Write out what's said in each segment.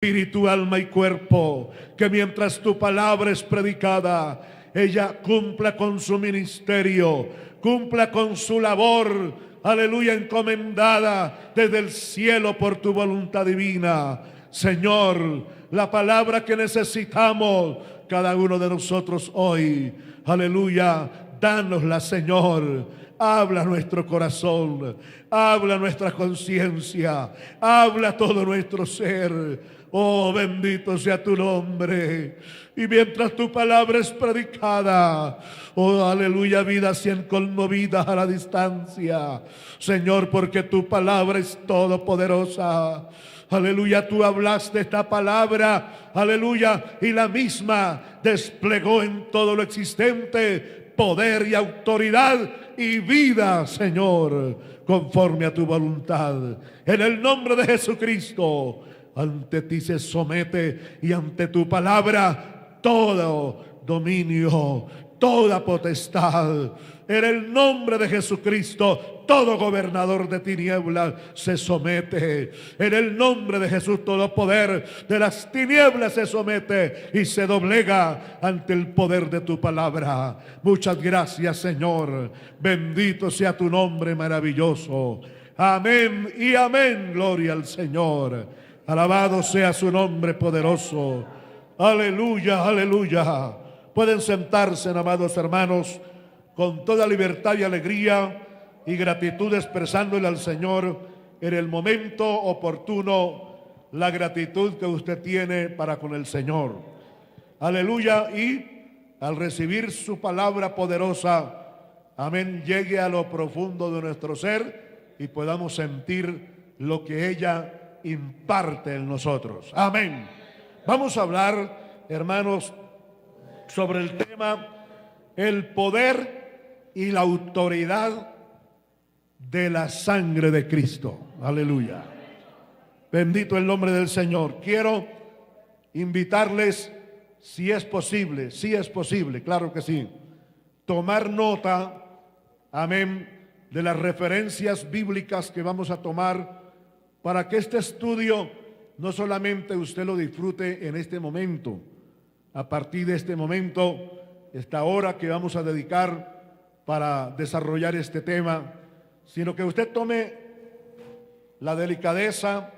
espíritu, alma y cuerpo, que mientras tu palabra es predicada, ella cumpla con su ministerio, cumpla con su labor, aleluya, encomendada desde el cielo por tu voluntad divina. Señor, la palabra que necesitamos cada uno de nosotros hoy, aleluya, dánosla, Señor. Habla nuestro corazón, habla nuestra conciencia, habla todo nuestro ser. Oh, bendito sea tu nombre. Y mientras tu palabra es predicada, oh, aleluya, vidas sean conmovidas a la distancia, Señor, porque tu palabra es todopoderosa. Aleluya, tú hablaste esta palabra, aleluya, y la misma desplegó en todo lo existente poder y autoridad y vida, Señor, conforme a tu voluntad. En el nombre de Jesucristo, ante ti se somete y ante tu palabra todo dominio, toda potestad. En el nombre de Jesucristo, todo gobernador de tinieblas se somete. En el nombre de Jesús, todo poder de las tinieblas se somete y se doblega ante el poder de tu palabra. Muchas gracias, Señor. Bendito sea tu nombre maravilloso. Amén y amén. Gloria al Señor. Alabado sea su nombre poderoso. Aleluya, aleluya. Pueden sentarse, amados hermanos, con toda libertad y alegría y gratitud, expresándole al Señor en el momento oportuno la gratitud que usted tiene para con el Señor. Aleluya. Y al recibir su palabra poderosa, amén, llegue a lo profundo de nuestro ser y podamos sentir lo que ella imparte en nosotros. Amén. Vamos a hablar, hermanos, sobre el tema el poder y la autoridad de la sangre de Cristo. Aleluya. Bendito el nombre del Señor. Quiero invitarles, si es posible, claro que sí, tomar nota, amén, de las referencias bíblicas que vamos a tomar para que este estudio no solamente usted lo disfrute en este momento, a partir de este momento, esta hora que vamos a dedicar para desarrollar este tema, sino que usted tome la delicadeza,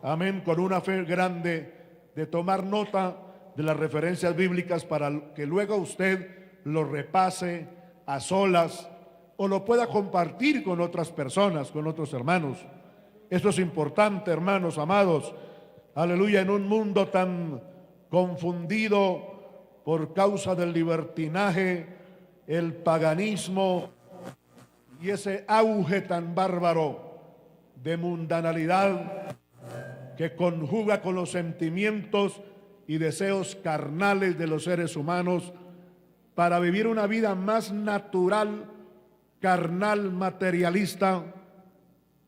amén, con una fe grande, de tomar nota de las referencias bíblicas para que luego usted lo repase a solas o lo pueda compartir con otras personas, con otros hermanos. Eso es importante, hermanos amados. Aleluya, en un mundo tan confundido por causa del libertinaje, el paganismo y ese auge tan bárbaro de mundanalidad que conjuga con los sentimientos y deseos carnales de los seres humanos para vivir una vida más natural, carnal, materialista,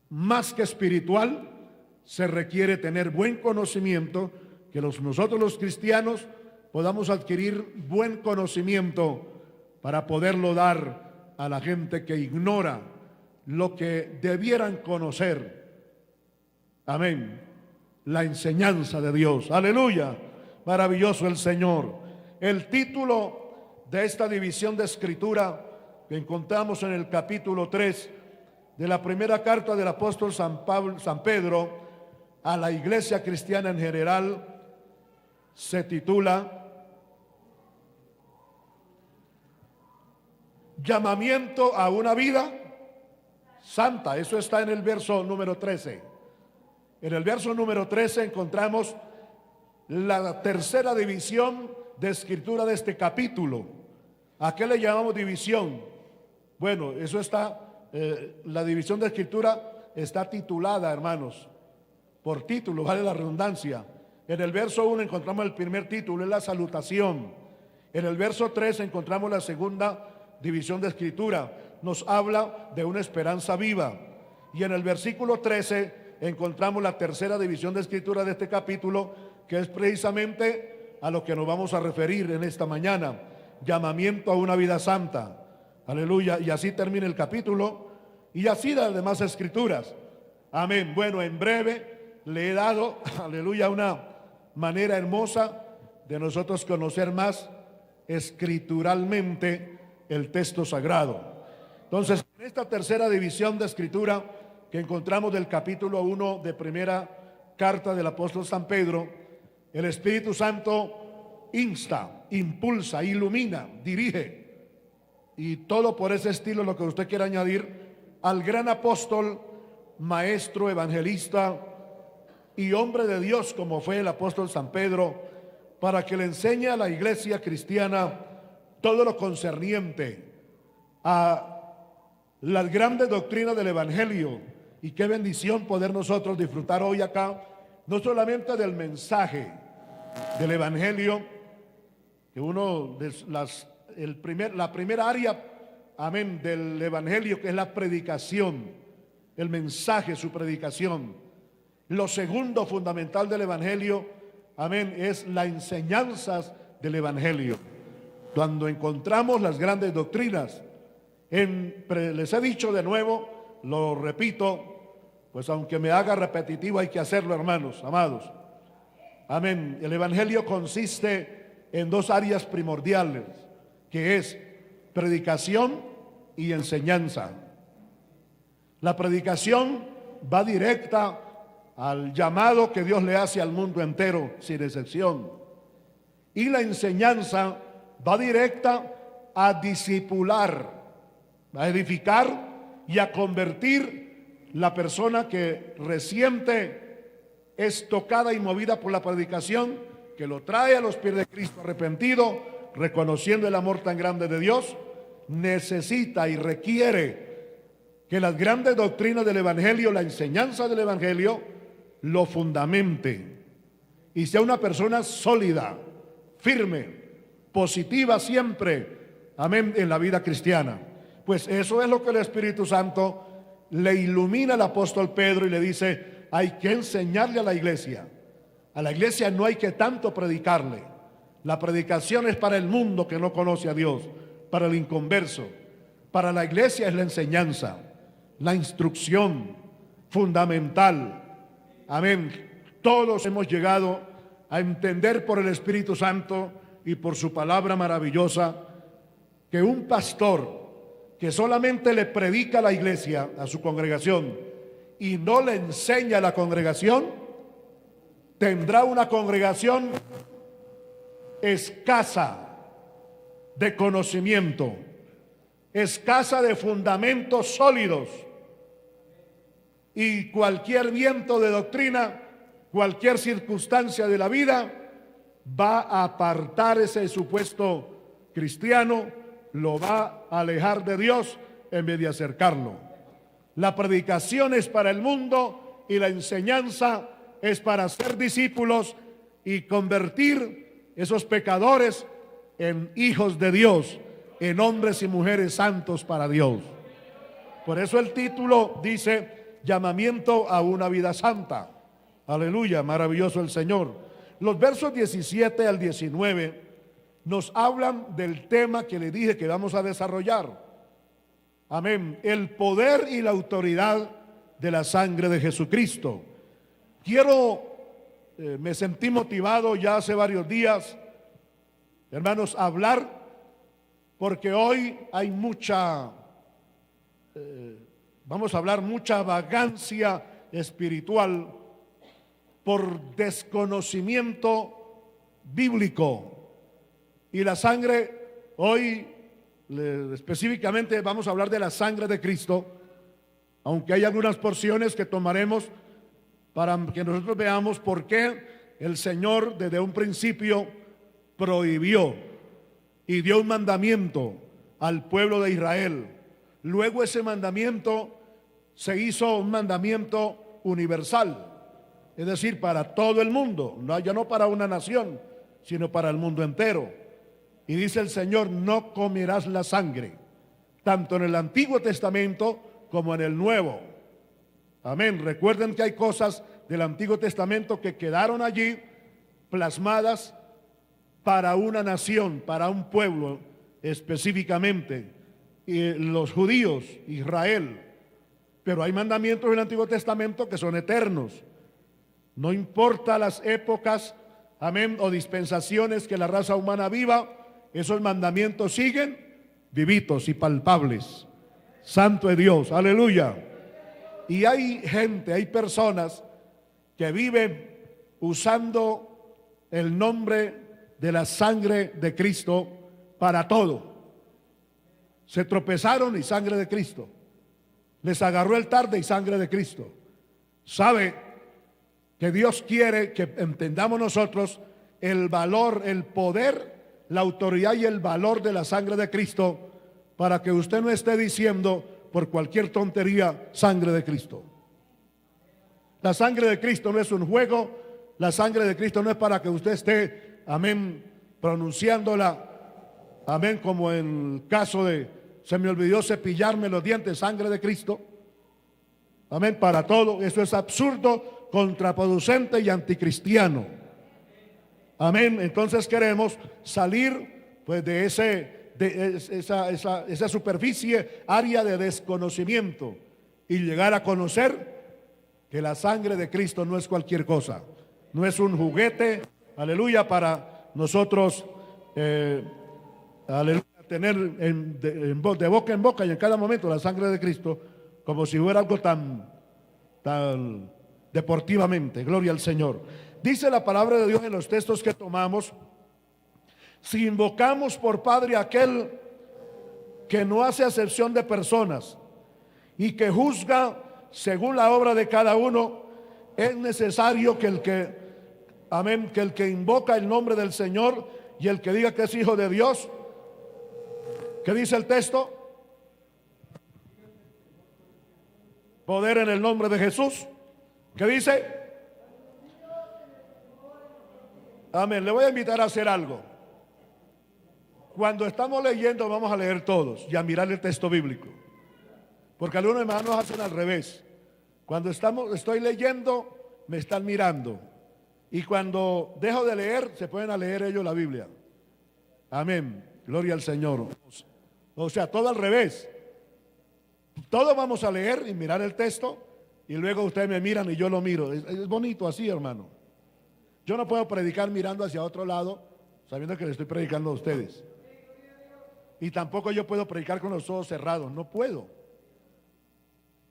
más que espiritual. Se requiere tener buen conocimiento, que nosotros los cristianos podamos adquirir buen conocimiento para poderlo dar a la gente que ignora lo que debieran conocer. Amén. La enseñanza de Dios. Aleluya. Maravilloso el Señor. El título de esta división de escritura que encontramos en el capítulo 3 de la primera carta del apóstol San Pedro a la iglesia cristiana en general se titula Llamamiento a una vida santa. Eso está en el verso número 13. En el verso número 13 encontramos la tercera división de escritura de este capítulo. ¿A qué le llamamos división? Bueno, eso está, la división de escritura está titulada, hermanos, por título, vale la redundancia. En el verso 1 encontramos el primer título, es la salutación. En el verso 3 encontramos la segunda división de escritura, nos habla de una esperanza viva. Y en el versículo 13 encontramos la tercera división de escritura de este capítulo, que es precisamente a lo que nos vamos a referir en esta mañana: llamamiento a una vida santa. Aleluya. Y así termina el capítulo y así las demás escrituras. Amén. Bueno, en breve le he dado, aleluya, una manera hermosa de nosotros conocer más escrituralmente el texto sagrado. Entonces, en esta tercera división de escritura que encontramos del capítulo 1 de primera carta del apóstol San Pedro, el Espíritu Santo insta, impulsa, ilumina, dirige, y todo por ese estilo, lo que usted quiera añadir, al gran apóstol, maestro, evangelista y hombre de Dios como fue el apóstol San Pedro, para que le enseñe a la iglesia cristiana todo lo concerniente a las grandes doctrinas del evangelio. Y qué bendición poder nosotros disfrutar hoy acá, no solamente del mensaje del evangelio, que uno de la primera área, amén, del evangelio, que es la predicación, el mensaje, su predicación. Lo segundo fundamental del evangelio, amén, es la enseñanza del evangelio. Cuando encontramos las grandes doctrinas, les he dicho de nuevo, lo repito, pues aunque me haga repetitivo hay que hacerlo, hermanos, amados. Amén. El evangelio consiste en dos áreas primordiales, que es predicación y enseñanza. La predicación va directa al llamado que Dios le hace al mundo entero, sin excepción. Y la enseñanza va directa a discipular, a edificar y a convertir la persona que reciente es tocada y movida por la predicación, que lo trae a los pies de Cristo arrepentido, reconociendo el amor tan grande de Dios. Necesita y requiere que las grandes doctrinas del evangelio, la enseñanza del evangelio, lo fundamente y sea una persona sólida, firme, positiva siempre, amén, en la vida cristiana. Pues eso es lo que el Espíritu Santo le ilumina al apóstol Pedro y le dice: hay que enseñarle a la iglesia. A la iglesia no hay que tanto predicarle. La predicación es para el mundo que no conoce a Dios, para el inconverso. Para la iglesia es la enseñanza, la instrucción fundamental. Amén. Todos hemos llegado a entender por el Espíritu Santo y por su palabra maravillosa que un pastor que solamente le predica a la iglesia, a su congregación, y no le enseña a la congregación, tendrá una congregación escasa de conocimiento, escasa de fundamentos sólidos, y cualquier viento de doctrina, cualquier circunstancia de la vida va a apartar ese supuesto cristiano, lo va a alejar de Dios en vez de acercarlo. La predicación es para el mundo y la enseñanza es para hacer discípulos y convertir esos pecadores en hijos de Dios, en hombres y mujeres santos para Dios. Por eso el título dice: llamamiento a una vida santa. Aleluya, maravilloso el Señor. Los versos 17 al 19 nos hablan del tema que le dije que vamos a desarrollar. Amén. El poder y la autoridad de la sangre de Jesucristo. Me sentí motivado ya hace varios días, hermanos, a hablar, porque hoy hay vamos a hablar, mucha vagancia espiritual por desconocimiento bíblico. Y la sangre, hoy específicamente vamos a hablar de la sangre de Cristo, aunque hay algunas porciones que tomaremos para que nosotros veamos por qué el Señor desde un principio prohibió y dio un mandamiento al pueblo de Israel. Luego ese mandamiento se hizo un mandamiento universal, es decir, para todo el mundo, ya no para una nación, sino para el mundo entero. Y dice el Señor: no comerás la sangre, tanto en el Antiguo Testamento como en el Nuevo. Amén. Recuerden que hay cosas del Antiguo Testamento que quedaron allí plasmadas para una nación, para un pueblo específicamente, y los judíos, Israel. Pero hay mandamientos del Antiguo Testamento que son eternos. No importa las épocas, amén, o dispensaciones que la raza humana viva, esos mandamientos siguen vivitos y palpables. Santo es Dios, aleluya. Y hay gente, hay personas que viven usando el nombre de la sangre de Cristo para todo. Se tropezaron y sangre de Cristo. Les agarró el tarde y sangre de Cristo. Sabe que Dios quiere que entendamos nosotros el valor, el poder, la autoridad y el valor de la sangre de Cristo, para que usted no esté diciendo por cualquier tontería sangre de Cristo. La sangre de Cristo no es un juego. La sangre de Cristo no es para que usted esté, amén, pronunciándola, amén, como en el caso de se me olvidó cepillarme los dientes, sangre de Cristo, amén, para todo. Eso es absurdo, contraproducente y anticristiano, amén. Entonces queremos salir pues de esa superficie, área de desconocimiento, y llegar a conocer que la sangre de Cristo no es cualquier cosa, no es un juguete, aleluya, para nosotros, aleluya, tener de boca en boca y en cada momento la sangre de Cristo, como si fuera algo tan deportivamente. Gloria al Señor. Dice la palabra de Dios en los textos que tomamos: si invocamos por Padre a aquel que no hace acepción de personas y que juzga según la obra de cada uno, es necesario que el que, amén, que el que invoca el nombre del Señor y el que diga que es hijo de Dios, ¿qué dice el texto? Poder en el nombre de Jesús. ¿Qué dice? Amén. Le voy a invitar a hacer algo. Cuando estamos leyendo, vamos a leer todos y a mirar el texto bíblico, porque algunos hermanos hacen al revés. Cuando estoy leyendo, me están mirando, y cuando dejo de leer, se pueden a leer ellos la Biblia. Amén. Gloria al Señor. O sea, todo al revés. Todos vamos a leer y mirar el texto, y luego ustedes me miran y yo lo miro. Es bonito así, hermano. Yo no puedo predicar mirando hacia otro lado, sabiendo que le estoy predicando a ustedes. Y tampoco yo puedo predicar con los ojos cerrados. No puedo.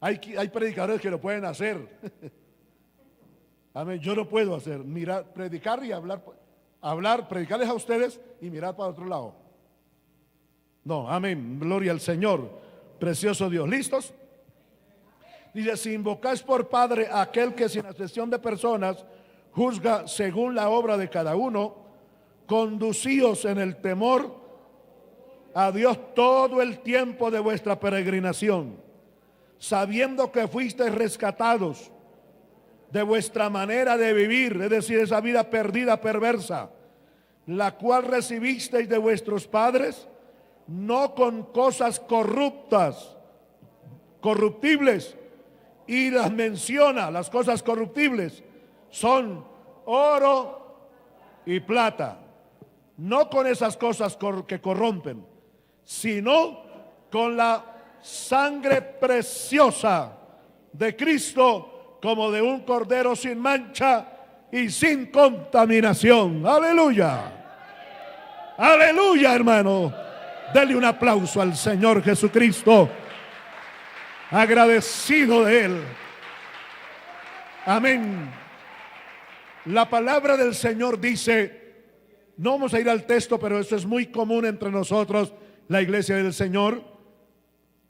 Hay predicadores que lo pueden hacer. Amén. Yo no puedo hacer. Mirar, predicar y hablar, predicarles a ustedes y mirar para otro lado. No, amén. Gloria al Señor. Precioso Dios. ¿Listos? Dice: si invocáis por Padre a aquel que sin acepción de personas juzga según la obra de cada uno, conducíos en el temor a Dios todo el tiempo de vuestra peregrinación, sabiendo que fuisteis rescatados de vuestra manera de vivir, es decir, esa vida perdida, perversa, la cual recibisteis de vuestros padres, no con cosas corruptibles, y las menciona. Las cosas corruptibles son oro y plata, no con esas cosas que corrompen, sino con la sangre preciosa de Cristo, como de un cordero sin mancha y sin contaminación. Aleluya. Aleluya, hermano. Dele un aplauso al Señor Jesucristo, agradecido de Él. Amén. La palabra del Señor dice, no vamos a ir al texto, pero eso es muy común entre nosotros, la iglesia del Señor,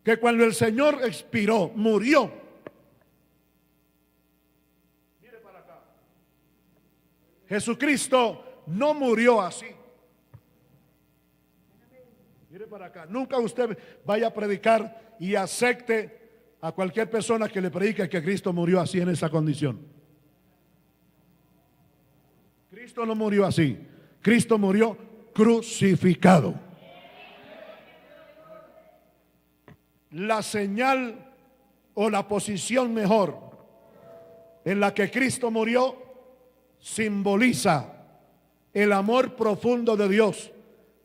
que cuando el Señor expiró, murió. Mire para acá. Jesucristo no murió así. Mire para acá. Nunca usted vaya a predicar y acepte a cualquier persona que le predique que Cristo murió así, en esa condición. Cristo no murió así. Cristo murió crucificado. La señal o la posición mejor en la que Cristo murió simboliza el amor profundo de Dios,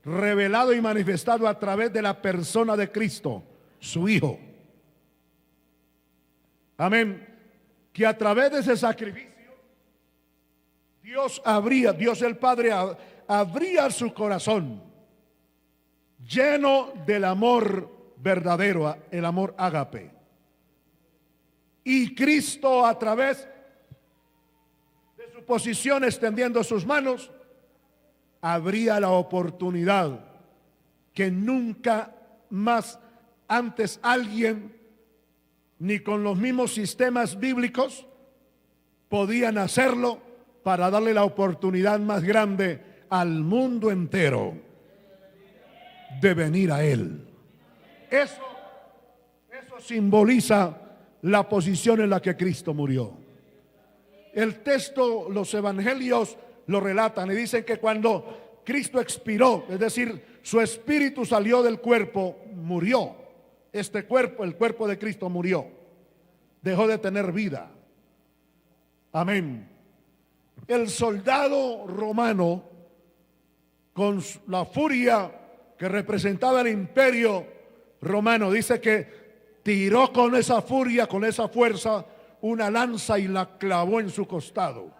revelado y manifestado a través de la persona de Cristo, su Hijo. Amén. Que a través de ese sacrificio Dios el Padre abría su corazón lleno del amor verdadero, el amor ágape. Y Cristo, a través de su posición extendiendo sus manos, habría la oportunidad que nunca más antes alguien, ni con los mismos sistemas bíblicos, podían hacerlo, para darle la oportunidad más grande al mundo entero de venir a Él. Eso simboliza la posición en la que Cristo murió. El texto, los evangelios lo relatan y dicen que cuando Cristo expiró, es decir, su espíritu salió del cuerpo, murió. Este cuerpo, el cuerpo de Cristo murió, dejó de tener vida. Amén. El soldado romano, con la furia que representaba el imperio romano, dice que tiró con esa furia, con esa fuerza, una lanza y la clavó en su costado.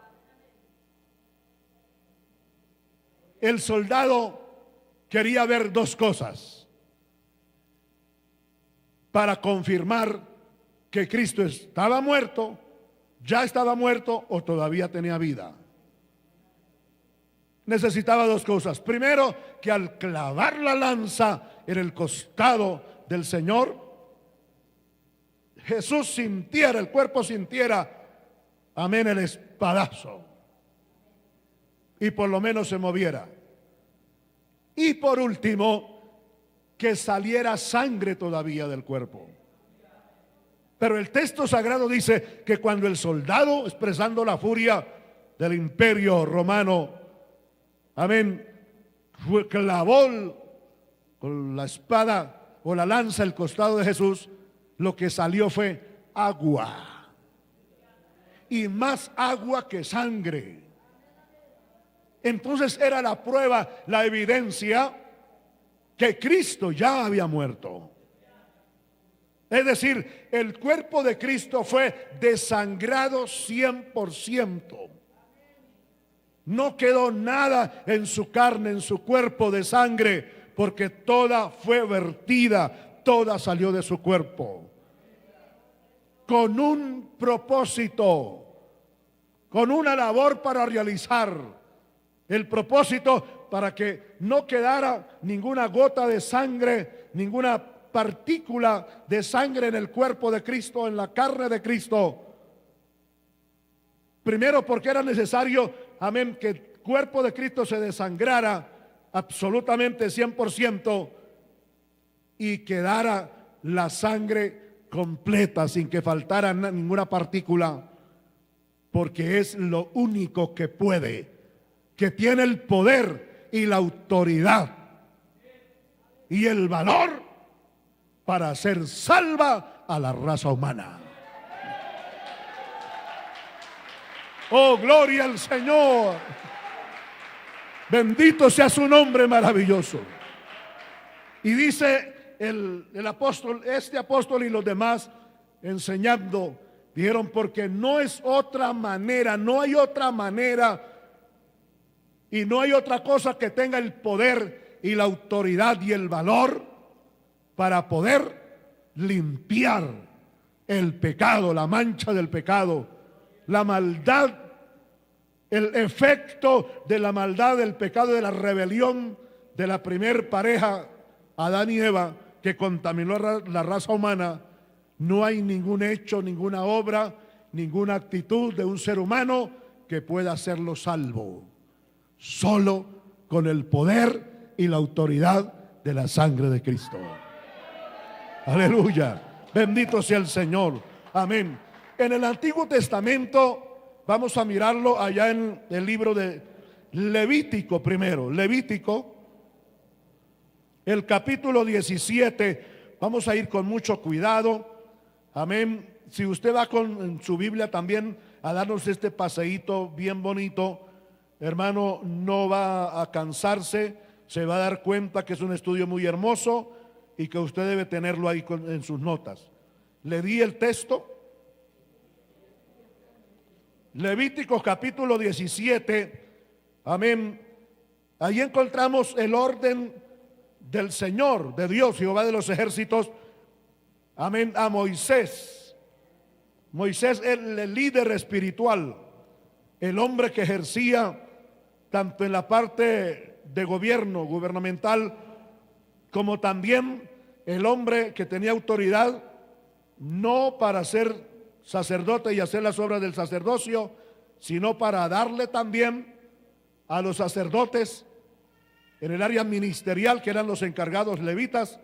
El soldado quería ver dos cosas para confirmar que Cristo estaba muerto, ya estaba muerto o todavía tenía vida. Necesitaba dos cosas. Primero, que al clavar la lanza en el costado del Señor, Jesús sintiera, el cuerpo sintiera, amén, el espadazo, y por lo menos se moviera. Y por último, que saliera sangre todavía del cuerpo. Pero el texto sagrado dice que cuando el soldado, expresando la furia del imperio romano, amén, clavó con la espada o la lanza el costado de Jesús, lo que salió fue agua, y más agua que sangre. Entonces era la prueba, la evidencia que Cristo ya había muerto. Es decir, el cuerpo de Cristo fue desangrado 100%. No quedó nada en su carne, en su cuerpo de sangre, porque toda fue vertida, toda salió de su cuerpo. Con un propósito, con una labor para realizar. El propósito para que no quedara ninguna gota de sangre, ninguna partícula de sangre en el cuerpo de Cristo, en la carne de Cristo. Primero, porque era necesario, amén, que el cuerpo de Cristo se desangrara absolutamente 100% y quedara la sangre completa sin que faltara ninguna partícula, porque es lo único que puede, que tiene el poder y la autoridad y el valor para hacer salva a la raza humana. Oh, gloria al Señor. Bendito sea su nombre maravilloso. Y dice el apóstol, este apóstol y los demás enseñando, dijeron, porque no es otra manera, no hay otra manera y no hay otra cosa que tenga el poder y la autoridad y el valor para poder limpiar el pecado, la mancha del pecado, la maldad, el efecto de la maldad, del pecado, de la rebelión de la primer pareja, Adán y Eva, que contaminó la raza humana. No hay ningún hecho, ninguna obra, ninguna actitud de un ser humano que pueda hacerlo salvo, solo con el poder y la autoridad de la sangre de Cristo. Aleluya, bendito sea el Señor, amén. En el Antiguo Testamento, vamos a mirarlo allá en el libro de Levítico primero, Levítico, el capítulo 17, vamos a ir con mucho cuidado, amén. Si usted va con su Biblia también a darnos este paseíto bien bonito, hermano, no va a cansarse, se va a dar cuenta que es un estudio muy hermoso y que usted debe tenerlo ahí en sus notas. Le di el texto. Levíticos capítulo 17, amén. Ahí encontramos el orden del Señor, de Dios, Jehová de los ejércitos, amén, a Moisés. Moisés es el líder espiritual, el hombre que ejercía tanto en la parte de gobierno, gubernamental, como también el hombre que tenía autoridad, no para ser sacerdote y hacer las obras del sacerdocio, sino para darle también a los sacerdotes en el área ministerial, que eran los encargados levitas.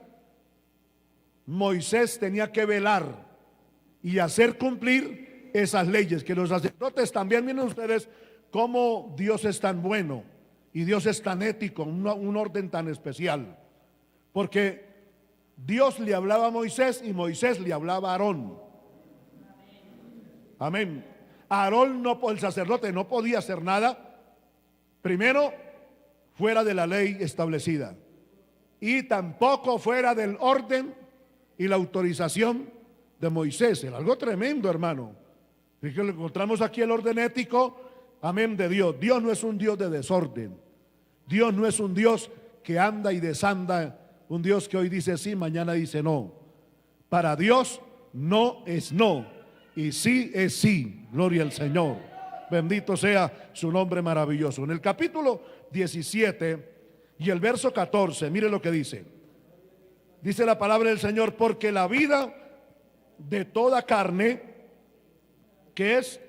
Moisés tenía que velar y hacer cumplir esas leyes, que los sacerdotes también, miren ustedes cómo Dios es tan bueno y Dios es tan ético, un orden tan especial, porque Dios le hablaba a Moisés y Moisés le hablaba a Aarón. Amén. Aarón, el sacerdote, no podía hacer nada, primero, fuera de la ley establecida, y tampoco fuera del orden y la autorización de Moisés. Era algo tremendo, hermano. Fíjense, encontramos aquí el orden ético, amén, de Dios. Dios no es un Dios de desorden. Dios no es un Dios que anda y desanda, un Dios que hoy dice sí, mañana dice no. Para Dios no es no y sí es sí. Gloria al Señor. Bendito sea su nombre maravilloso. En el capítulo 17 y el verso 14, mire lo que dice. Dice la palabra del Señor: porque la vida de toda carne, que es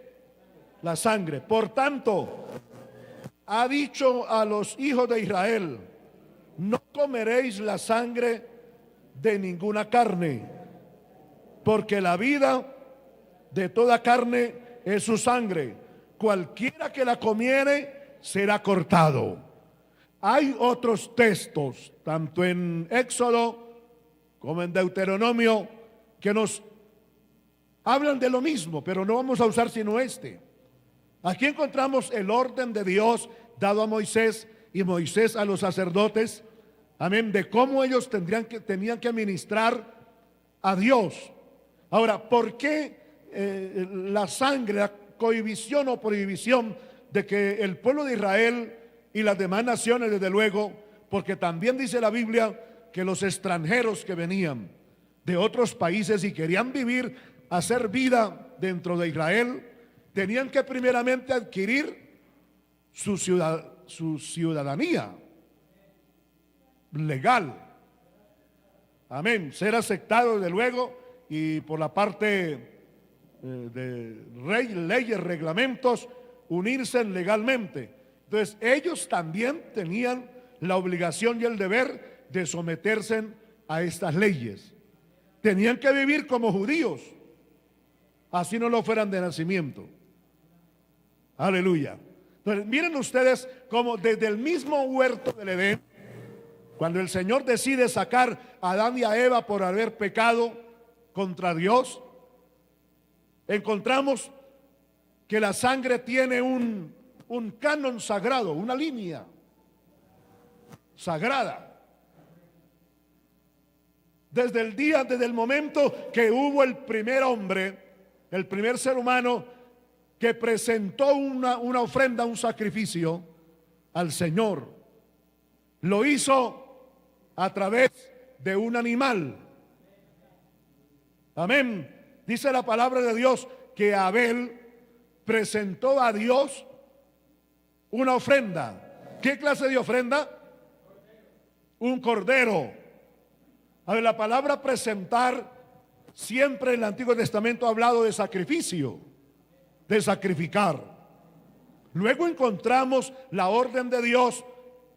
la sangre, por tanto, ha dicho a los hijos de Israel: no comeréis la sangre de ninguna carne, porque la vida de toda carne es su sangre. Cualquiera que la comiere será cortado. Hay otros textos, tanto en Éxodo como en Deuteronomio, que nos hablan de lo mismo, pero no vamos a usar sino este. Aquí encontramos el orden de Dios dado a Moisés y Moisés a los sacerdotes, amén, de cómo ellos tenían que ministrar a Dios. Ahora, ¿por qué la sangre, la cohibición o prohibición de que el pueblo de Israel y las demás naciones, desde luego, porque también dice la Biblia que los extranjeros que venían de otros países y querían vivir, hacer vida dentro de Israel, tenían que primeramente adquirir su ciudadanía legal, amén, ser aceptado desde luego, y por la parte de leyes, reglamentos, unirse legalmente. Entonces ellos también tenían la obligación y el deber de someterse a estas leyes. Tenían que vivir como judíos, así no lo fueran de nacimiento. Aleluya. Entonces miren ustedes cómo desde el mismo huerto del Edén, cuando el Señor decide sacar a Adán y a Eva por haber pecado contra Dios, encontramos que la sangre tiene un canon sagrado, una línea sagrada. Desde el momento que hubo el primer hombre, el primer ser humano que presentó una ofrenda, un sacrificio al Señor, lo hizo a través de un animal. Amén. Dice la palabra de Dios que Abel presentó a Dios una ofrenda. ¿Qué clase de ofrenda? Un cordero. A ver, la palabra presentar siempre en el Antiguo Testamento ha hablado de sacrificio, de sacrificar. Luego encontramos la orden de Dios,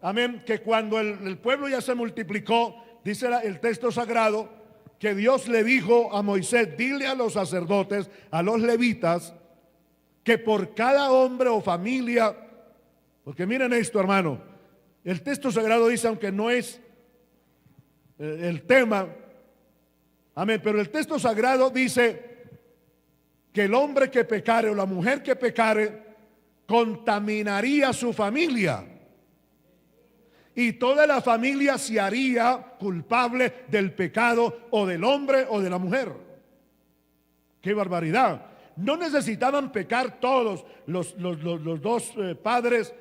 amén, que cuando el pueblo ya se multiplicó, dice el texto sagrado, que Dios le dijo a Moisés: dile a los sacerdotes, a los levitas, que por cada hombre o familia, porque miren esto, hermano, el texto sagrado dice, aunque no es el tema, amén, pero el texto sagrado dice que el hombre que pecare o la mujer que pecare contaminaría a su familia, y toda la familia se haría culpable del pecado o del hombre o de la mujer. ¡Qué barbaridad! No necesitaban pecar todos los dos padres,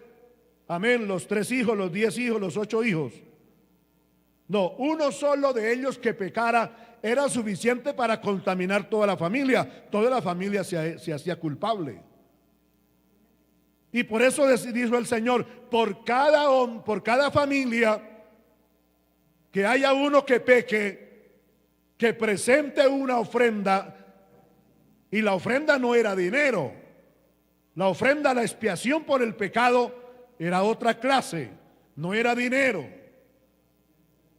amén, los 3 hijos, los 10 hijos, los 8 hijos. No, uno solo de ellos que pecara era suficiente para contaminar toda la familia. Toda la familia se hacía culpable. Y por eso dijo el Señor, por cada familia que haya uno que peque, que presente una ofrenda. Y la ofrenda no era dinero. La ofrenda, la expiación por el pecado, era otra clase, no era dinero.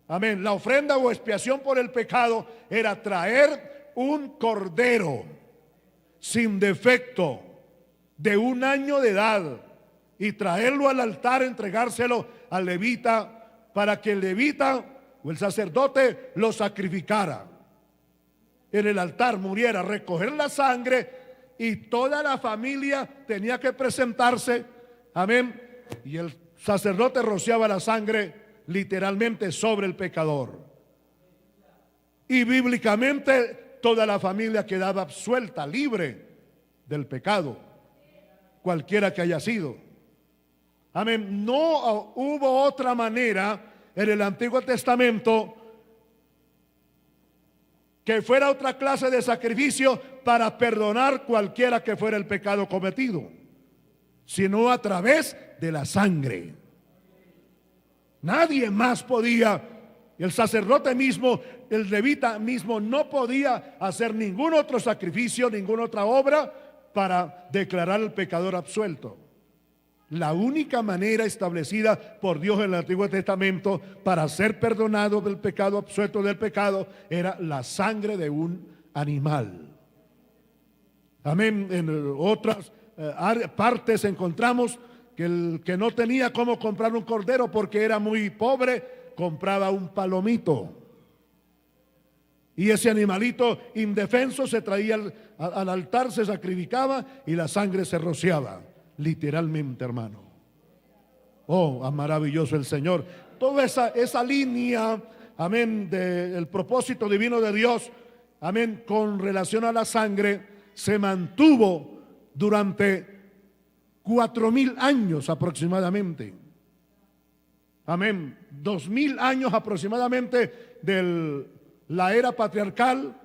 Amén. La ofrenda o expiación por el pecado era traer un cordero sin defecto de 1 año de edad y traerlo al altar, entregárselo al levita para que el levita o el sacerdote lo sacrificara en el altar, muriera, recoger la sangre, y toda la familia tenía que presentarse, amén, y el sacerdote rociaba la sangre literalmente sobre el pecador, y bíblicamente toda la familia quedaba absuelta, libre del pecado, cualquiera que haya sido. Amén. No hubo otra manera en el Antiguo Testamento que fuera otra clase de sacrificio para perdonar cualquiera que fuera el pecado cometido, sino a través de la sangre. Nadie más podía, el sacerdote mismo, el levita mismo, no podía hacer ningún otro sacrificio, ninguna otra obra para declarar al pecador absuelto. La única manera establecida por Dios en el Antiguo Testamento para ser perdonado del pecado, absuelto del pecado, era la sangre de un animal. Amén. En otras partes encontramos que el que no tenía cómo comprar un cordero porque era muy pobre, compraba un palomito. Y ese animalito indefenso se traía al altar, se sacrificaba y la sangre se rociaba. Literalmente, hermano. Oh, maravilloso el Señor. Toda esa línea, amén, del propósito divino de Dios, amén, con relación a la sangre, se mantuvo durante 4000 años aproximadamente. Amén. 2000 años aproximadamente de la era patriarcal,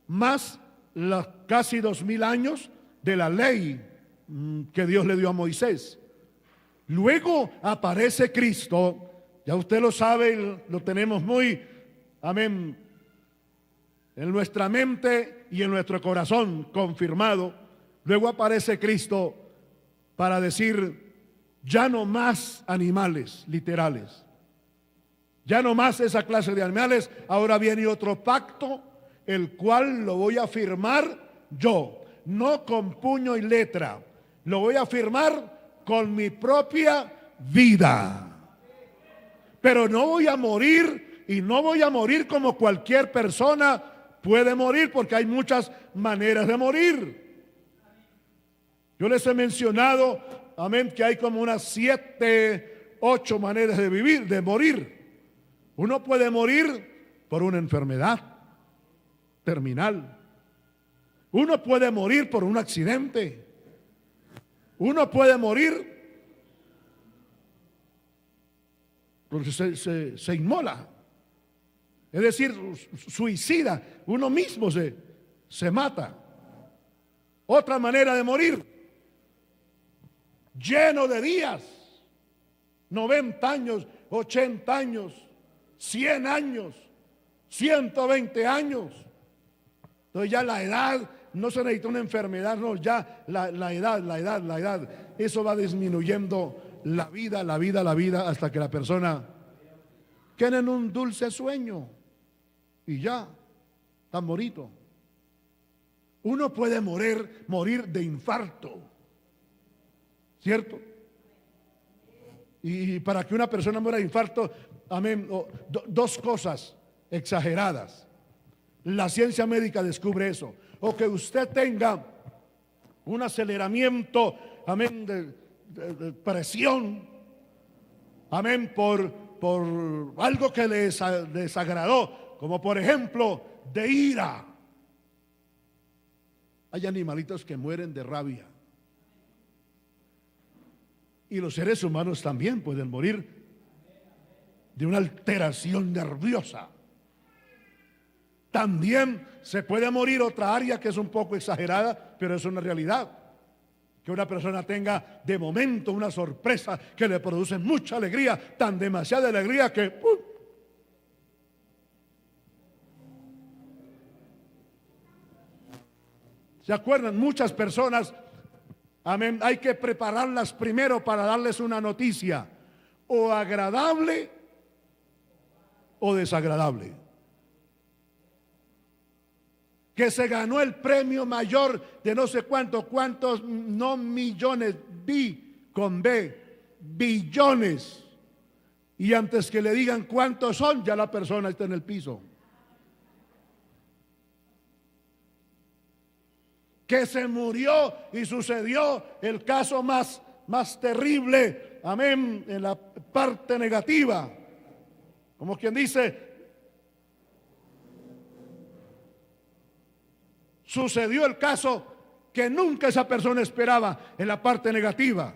más los casi 2000 años de la ley que Dios le dio a Moisés. Luego aparece Cristo, ya usted lo sabe, lo tenemos muy, amén, en nuestra mente y en nuestro corazón confirmado. Luego aparece Cristo para decir, ya no más animales literales, ya no más esa clase de animales, ahora viene otro pacto, el cual lo voy a firmar yo, no con puño y letra, lo voy a firmar con mi propia vida. Pero no voy a morir, y no voy a morir como cualquier persona puede morir, porque hay muchas maneras de morir. Yo les he mencionado, amén, que hay como unas 7, 8 maneras de vivir, de morir. Uno puede morir por una enfermedad terminal. Uno puede morir por un accidente. Uno puede morir porque se inmola. Es decir, suicida. Uno mismo se mata. Otra manera de morir, lleno de días, 90 años, 80 años, 100 años, 120 años. Entonces ya la edad, no se necesita una enfermedad, no, ya la edad, eso va disminuyendo la vida, hasta que la persona queda en un dulce sueño y ya, tan bonito. Uno puede morir de infarto, ¿cierto? Y para que una persona muera de infarto, amén, dos cosas exageradas. La ciencia médica descubre eso. O que usted tenga un aceleramiento, amén, de presión, amén, por algo que les desagradó, como por ejemplo de ira. Hay animalitos que mueren de rabia. Y los seres humanos también pueden morir de una alteración nerviosa. También se puede morir otra área que es un poco exagerada, pero es una realidad. Que una persona tenga de momento una sorpresa que le produce mucha alegría, tan demasiada alegría que ¿se acuerdan? Muchas personas, amén, hay que prepararlas primero para darles una noticia, o agradable o desagradable. Que se ganó el premio mayor de no sé cuántos, no millones, billones. Y antes que le digan cuántos son, ya la persona está en el piso. Que se murió y sucedió el caso más terrible, amén, en la parte negativa. Como quien dice, sucedió el caso que nunca esa persona esperaba en la parte negativa.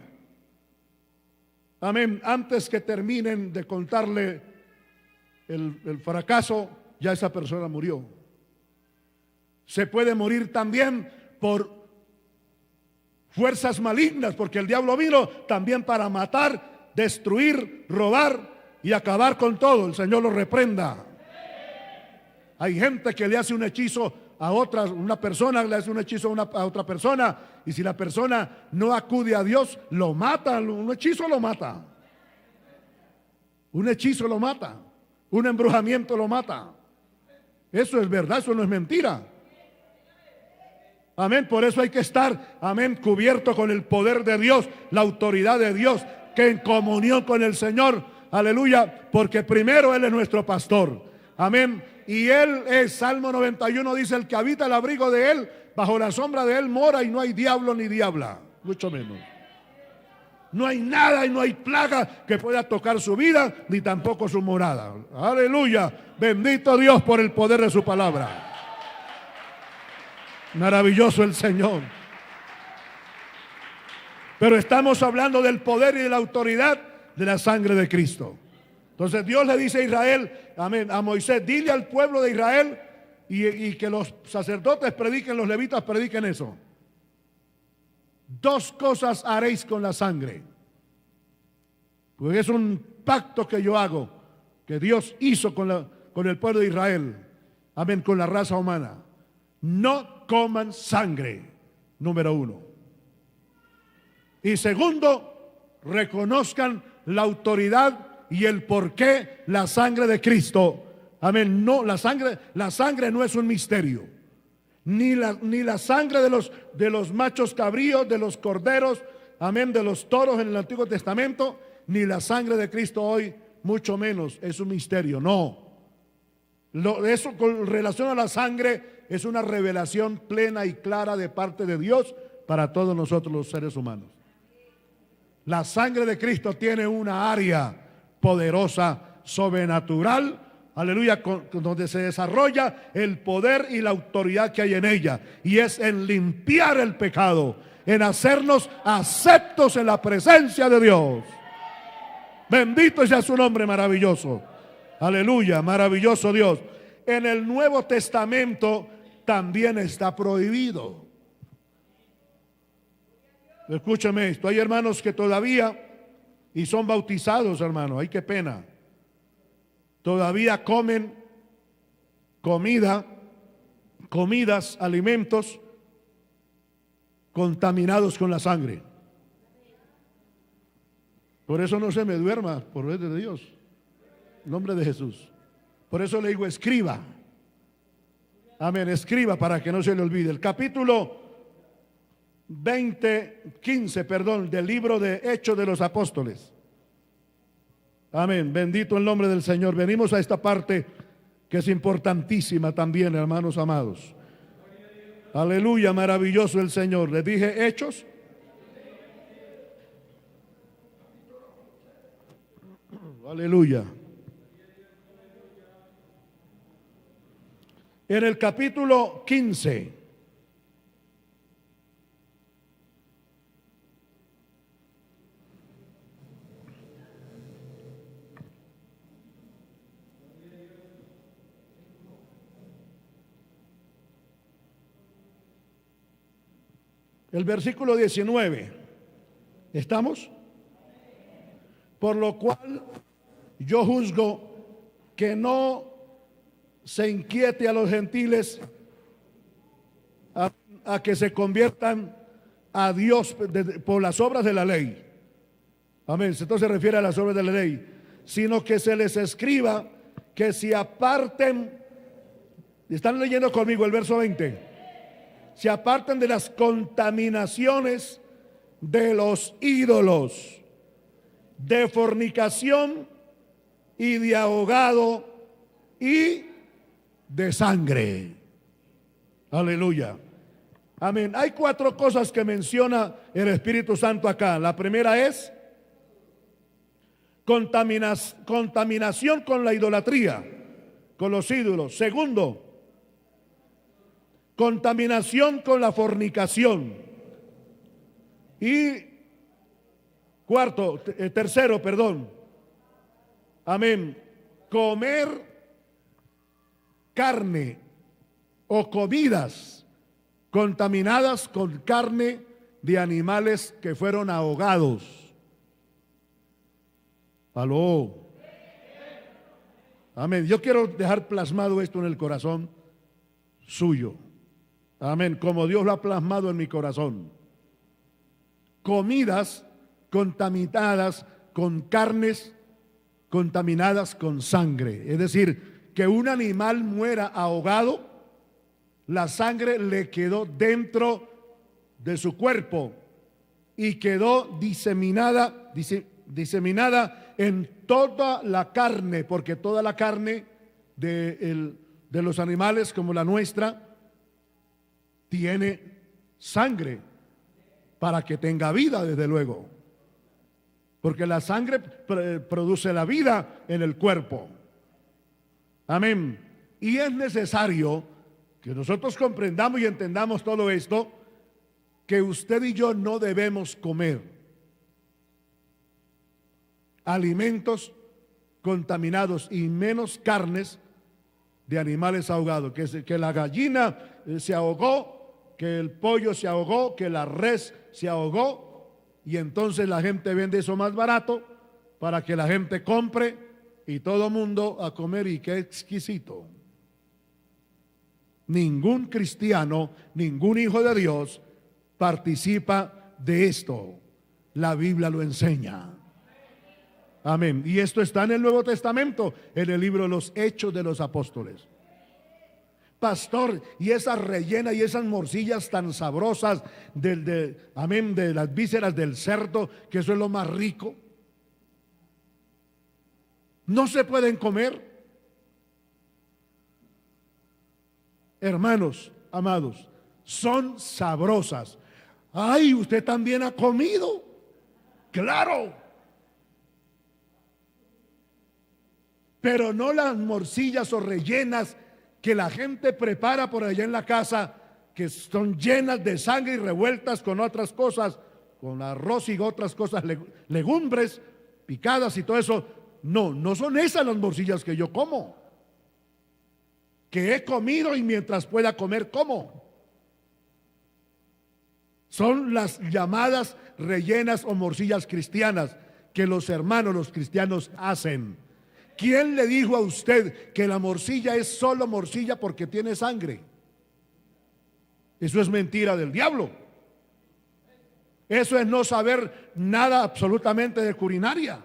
Amén. Antes que terminen de contarle el fracaso, ya esa persona murió. Se puede morir también por fuerzas malignas, porque el diablo vino también para matar, destruir, robar y acabar con todo. El Señor lo reprenda. Hay gente que le hace un hechizo a otra, una persona le hace un hechizo a otra persona, y si la persona no acude a Dios, lo mata. Un hechizo lo mata. Un hechizo lo mata. Un embrujamiento lo mata. Eso es verdad, eso no es mentira. Amén, por eso hay que estar, amén, cubierto con el poder de Dios, la autoridad de Dios, que en comunión con el Señor, aleluya, porque primero Él es nuestro pastor, amén, y Él es, Salmo 91 dice, el que habita el abrigo de Él, bajo la sombra de Él mora, y no hay diablo ni diabla, mucho menos. No hay nada y no hay plaga que pueda tocar su vida, ni tampoco su morada. Aleluya, bendito Dios por el poder de su palabra. Maravilloso el Señor. Pero estamos hablando del poder y de la autoridad de la sangre de Cristo. Entonces Dios le dice a Israel, amén, a Moisés, dile al pueblo de Israel y que los sacerdotes prediquen, los levitas prediquen eso. Dos cosas haréis con la sangre. Porque es un pacto que yo hago, que Dios hizo con el pueblo de Israel. Amén, con la raza humana. No coman sangre, número uno. Y segundo, reconozcan la autoridad y el por qué la sangre de Cristo. Amén. No, la sangre no es un misterio. Ni la sangre de los machos cabríos, de los corderos, amén, de los toros en el Antiguo Testamento, ni la sangre de Cristo hoy, mucho menos, es un misterio. No. Eso con relación a la sangre es una revelación plena y clara de parte de Dios para todos nosotros los seres humanos. La sangre de Cristo tiene una área poderosa, sobrenatural, aleluya, donde se desarrolla el poder y la autoridad que hay en ella, y es en limpiar el pecado, en hacernos aceptos en la presencia de Dios. Bendito sea su nombre maravilloso. Aleluya, maravilloso Dios. En el Nuevo Testamento también está prohibido. Escúchame esto, hay hermanos que todavía, y son bautizados, hermano, ay qué pena, todavía comen comidas, alimentos contaminados con la sangre. Por eso no se me duerma, por orden de Dios, en nombre de Jesús. Por eso le digo, escriba. Amén, escriba para que no se le olvide. El capítulo 15 del libro de Hechos de los Apóstoles. Amén, bendito el nombre del Señor. Venimos a esta parte que es importantísima también, hermanos amados. Aleluya, maravilloso el Señor. Les dije Hechos. Aleluya. En el capítulo 15, el versículo 19. ¿Estamos? Por lo cual yo juzgo que no se inquiete a los gentiles a que se conviertan a Dios por las obras de la ley. Amén. Esto se refiere a las obras de la ley, sino que se les escriba que se aparten. ¿Están leyendo conmigo el verso 20? Se aparten de las contaminaciones de los ídolos, de fornicación y de ahogado y de sangre. Aleluya. Amén. Hay 4 cosas que menciona el Espíritu Santo acá. La primera es contaminación con la idolatría, con los ídolos. Segundo, contaminación con la fornicación. Y tercero, amén, comer carne o comidas contaminadas con carne de animales que fueron ahogados. Aló. Amén. Yo quiero dejar plasmado esto en el corazón suyo. Amén. Como Dios lo ha plasmado en mi corazón. Comidas contaminadas con carnes contaminadas con sangre. Es decir, que un animal muera ahogado, la sangre le quedó dentro de su cuerpo y quedó diseminada en toda la carne, porque toda la carne de los animales como la nuestra tiene sangre para que tenga vida, desde luego, porque la sangre produce la vida en el cuerpo. Amén. Y es necesario que nosotros comprendamos y entendamos todo esto, que usted y yo no debemos comer alimentos contaminados y menos carnes de animales ahogados. Que la gallina se ahogó, que el pollo se ahogó, que la res se ahogó, y entonces la gente vende eso más barato para que la gente compre y todo mundo a comer. Y qué exquisito. Ningún cristiano, ningún hijo de Dios participa de esto. La Biblia lo enseña. Amén. Y esto está en el Nuevo Testamento, en el libro de los Hechos de los Apóstoles. Pastor, y esas rellenas y esas morcillas tan sabrosas amén, de las vísceras del cerdo, que eso es lo más rico, ¿no se pueden comer? Hermanos, amados, son sabrosas. Ay, usted también ha comido. Claro. Pero no las morcillas o rellenas que la gente prepara por allá en la casa, que son llenas de sangre y revueltas con otras cosas, con arroz y otras cosas, legumbres picadas y todo eso. No, no son esas las morcillas que yo como, que he comido y mientras pueda comer como. Son las llamadas rellenas o morcillas cristianas que los hermanos, los cristianos, hacen. ¿Quién le dijo a usted que la morcilla es solo morcilla porque tiene sangre? Eso es mentira del diablo. Eso es no saber nada absolutamente de culinaria.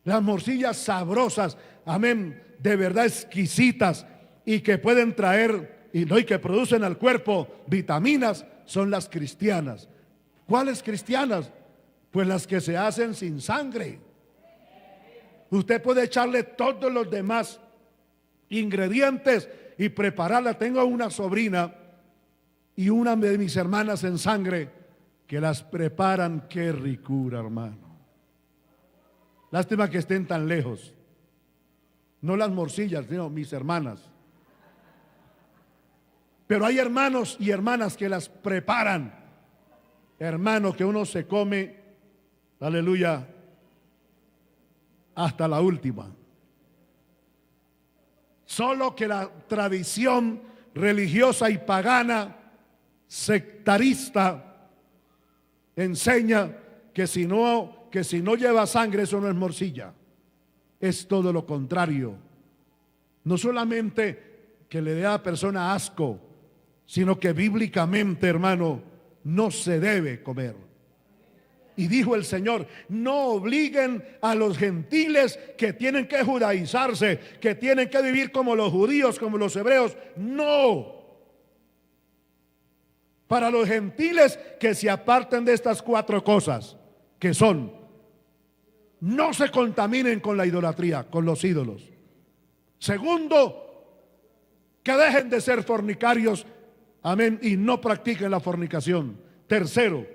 Las morcillas sabrosas, amén, de verdad exquisitas y que pueden traer y que producen al cuerpo vitaminas, son las cristianas. ¿Cuáles cristianas? Pues las que se hacen sin sangre. Usted puede echarle todos los demás ingredientes y prepararla. Tengo una sobrina y una de mis hermanas en sangre que las preparan. Qué ricura, hermano. Lástima que estén tan lejos. No las morcillas, sino mis hermanas. Pero hay hermanos y hermanas que las preparan. Hermano, que uno se come, aleluya, hasta la última. Solo que la tradición religiosa y pagana, sectarista, enseña que si no lleva sangre, eso no es morcilla. Es todo lo contrario. No solamente que le dé a la persona asco, sino que bíblicamente, hermano, no se debe comer. Y dijo el Señor: no obliguen a los gentiles que tienen que judaizarse, que tienen que vivir como los judíos, como los hebreos. No. Para los gentiles, que se aparten de estas 4 cosas, que son: no se contaminen con la idolatría, con los ídolos. Segundo, que dejen de ser fornicarios, amén, y no practiquen la fornicación. Tercero,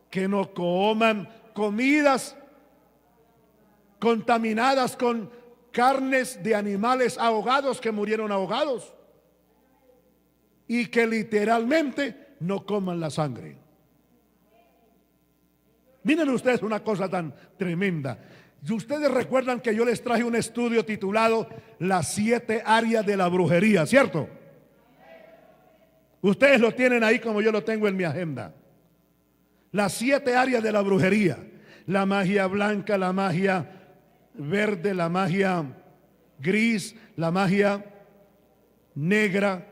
que no coman comidas contaminadas con carnes de animales ahogados que murieron ahogados, y que literalmente no coman la sangre. Miren ustedes una cosa tan tremenda. Ustedes recuerdan que yo les traje un estudio titulado Las 7 áreas de la brujería, ¿cierto? Ustedes lo tienen ahí como yo lo tengo en mi agenda. Las 7 áreas de la brujería: la magia blanca, la magia verde, la magia gris, la magia negra,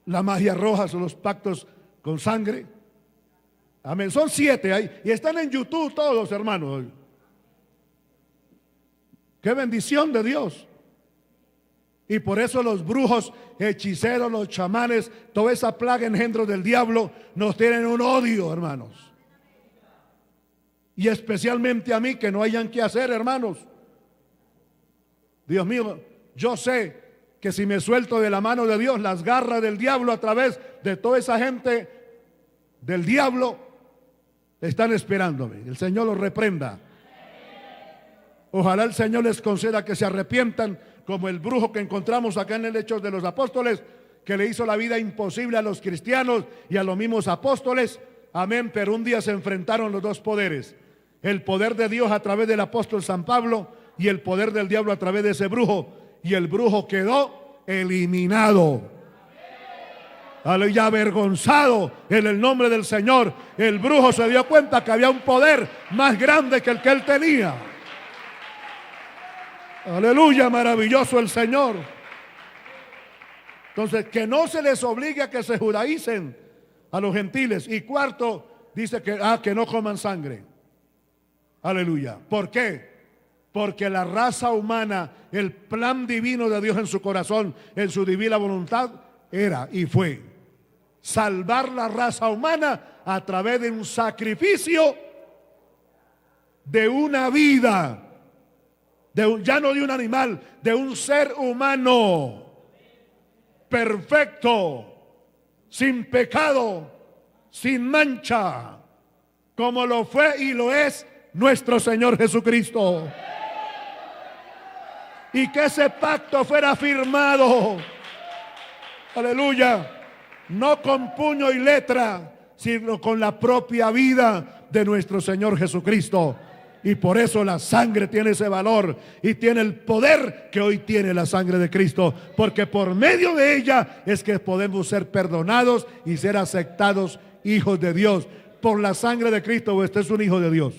la magia roja, son los pactos con sangre. Amén. Son 7 ahí y están en YouTube todos, hermanos. Qué bendición de Dios. Y por eso los brujos, hechiceros, los chamanes, toda esa plaga engendro del diablo, nos tienen un odio, hermanos. Y especialmente a mí, que no hayan que hacer, hermanos. Dios mío, yo sé que si me suelto de la mano de Dios, las garras del diablo a través de toda esa gente del diablo están esperándome. El Señor los reprenda. Ojalá el Señor les conceda que se arrepientan, como el brujo que encontramos acá en el Hechos de los Apóstoles, que le hizo la vida imposible a los cristianos y a los mismos apóstoles. Amén. Pero un día se enfrentaron los dos poderes: el poder de Dios a través del apóstol San Pablo y el poder del diablo a través de ese brujo. Y el brujo quedó eliminado. Aleluya, avergonzado en el nombre del Señor. El brujo se dio cuenta que había un poder más grande que el que él tenía. Aleluya, maravilloso el Señor. Entonces, que no se les obligue a que se judaicen a los gentiles. Y cuarto, dice que no coman sangre. Aleluya. ¿Por qué? Porque la raza humana, el plan divino de Dios en su corazón, en su divina voluntad, era y fue salvar la raza humana a través de un sacrificio de una vida, ya no de un animal, de un ser humano perfecto, sin pecado, sin mancha, como lo fue y lo es nuestro Señor Jesucristo. Y que ese pacto fuera firmado, aleluya, no con puño y letra, sino con la propia vida de nuestro Señor Jesucristo. Y por eso la sangre tiene ese valor y tiene el poder que hoy tiene la sangre de Cristo, porque por medio de ella es que podemos ser perdonados y ser aceptados hijos de Dios. Por la sangre de Cristo usted es un hijo de Dios.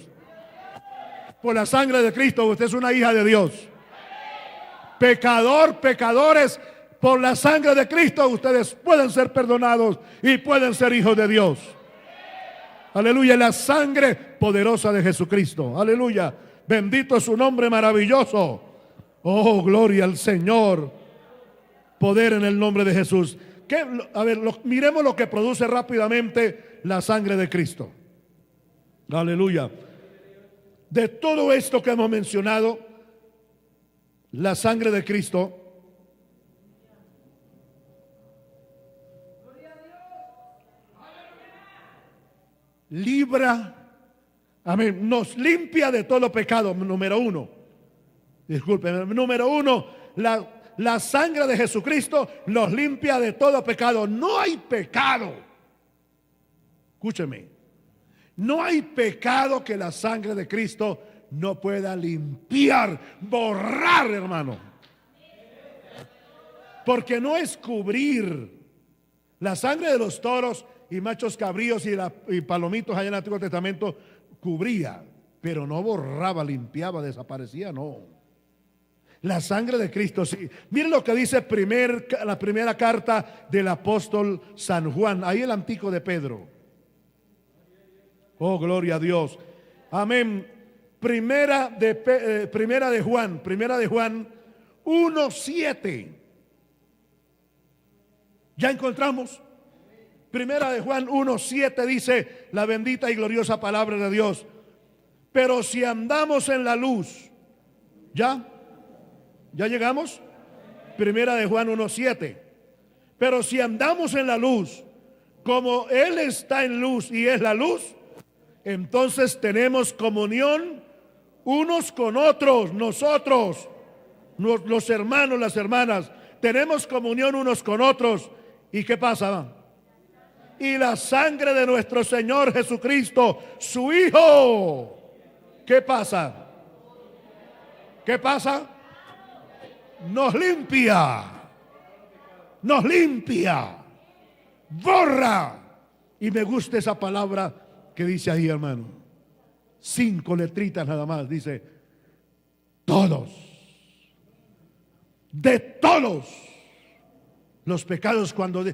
Por la sangre de Cristo usted es una hija de Dios. Pecadores, por la sangre de Cristo ustedes pueden ser perdonados y pueden ser hijos de Dios. Aleluya, la sangre poderosa de Jesucristo. Aleluya, bendito es su nombre maravilloso. Oh, gloria al Señor. Poder en el nombre de Jesús. Miremos lo que produce rápidamente la sangre de Cristo. Aleluya. De todo esto que hemos mencionado, la sangre de Cristo libra, amén, nos limpia de todo pecado. Número uno, la sangre de Jesucristo nos limpia de todo pecado. No hay pecado, escúcheme, no hay pecado que la sangre de Cristo no pueda limpiar, borrar, hermano. Porque no es cubrir. La sangre de los toros y machos cabríos y palomitos allá en el Antiguo Testamento cubría, pero no borraba, limpiaba, desaparecía, no. La sangre de Cristo sí. Miren lo que dice la primera carta del apóstol San Juan, ahí el Antico de Pedro. Oh, gloria a Dios. Amén. Primera de Juan 1:7. Ya encontramos. Primera de Juan 1:7 dice la bendita y gloriosa palabra de Dios. Pero si andamos en la luz, ¿ya llegamos? Primera de Juan 1:7. Pero si andamos en la luz, como Él está en luz y es la luz, entonces tenemos comunión unos con otros. Nosotros, los hermanos, las hermanas, tenemos comunión unos con otros. ¿Y qué pasa? Y la sangre de nuestro Señor Jesucristo, su Hijo, ¿qué pasa? ¿Qué pasa? Nos limpia, borra. Y me gusta esa palabra que dice ahí, hermano. 5 letritas nada más, dice: todos, de todos los pecados. Cuando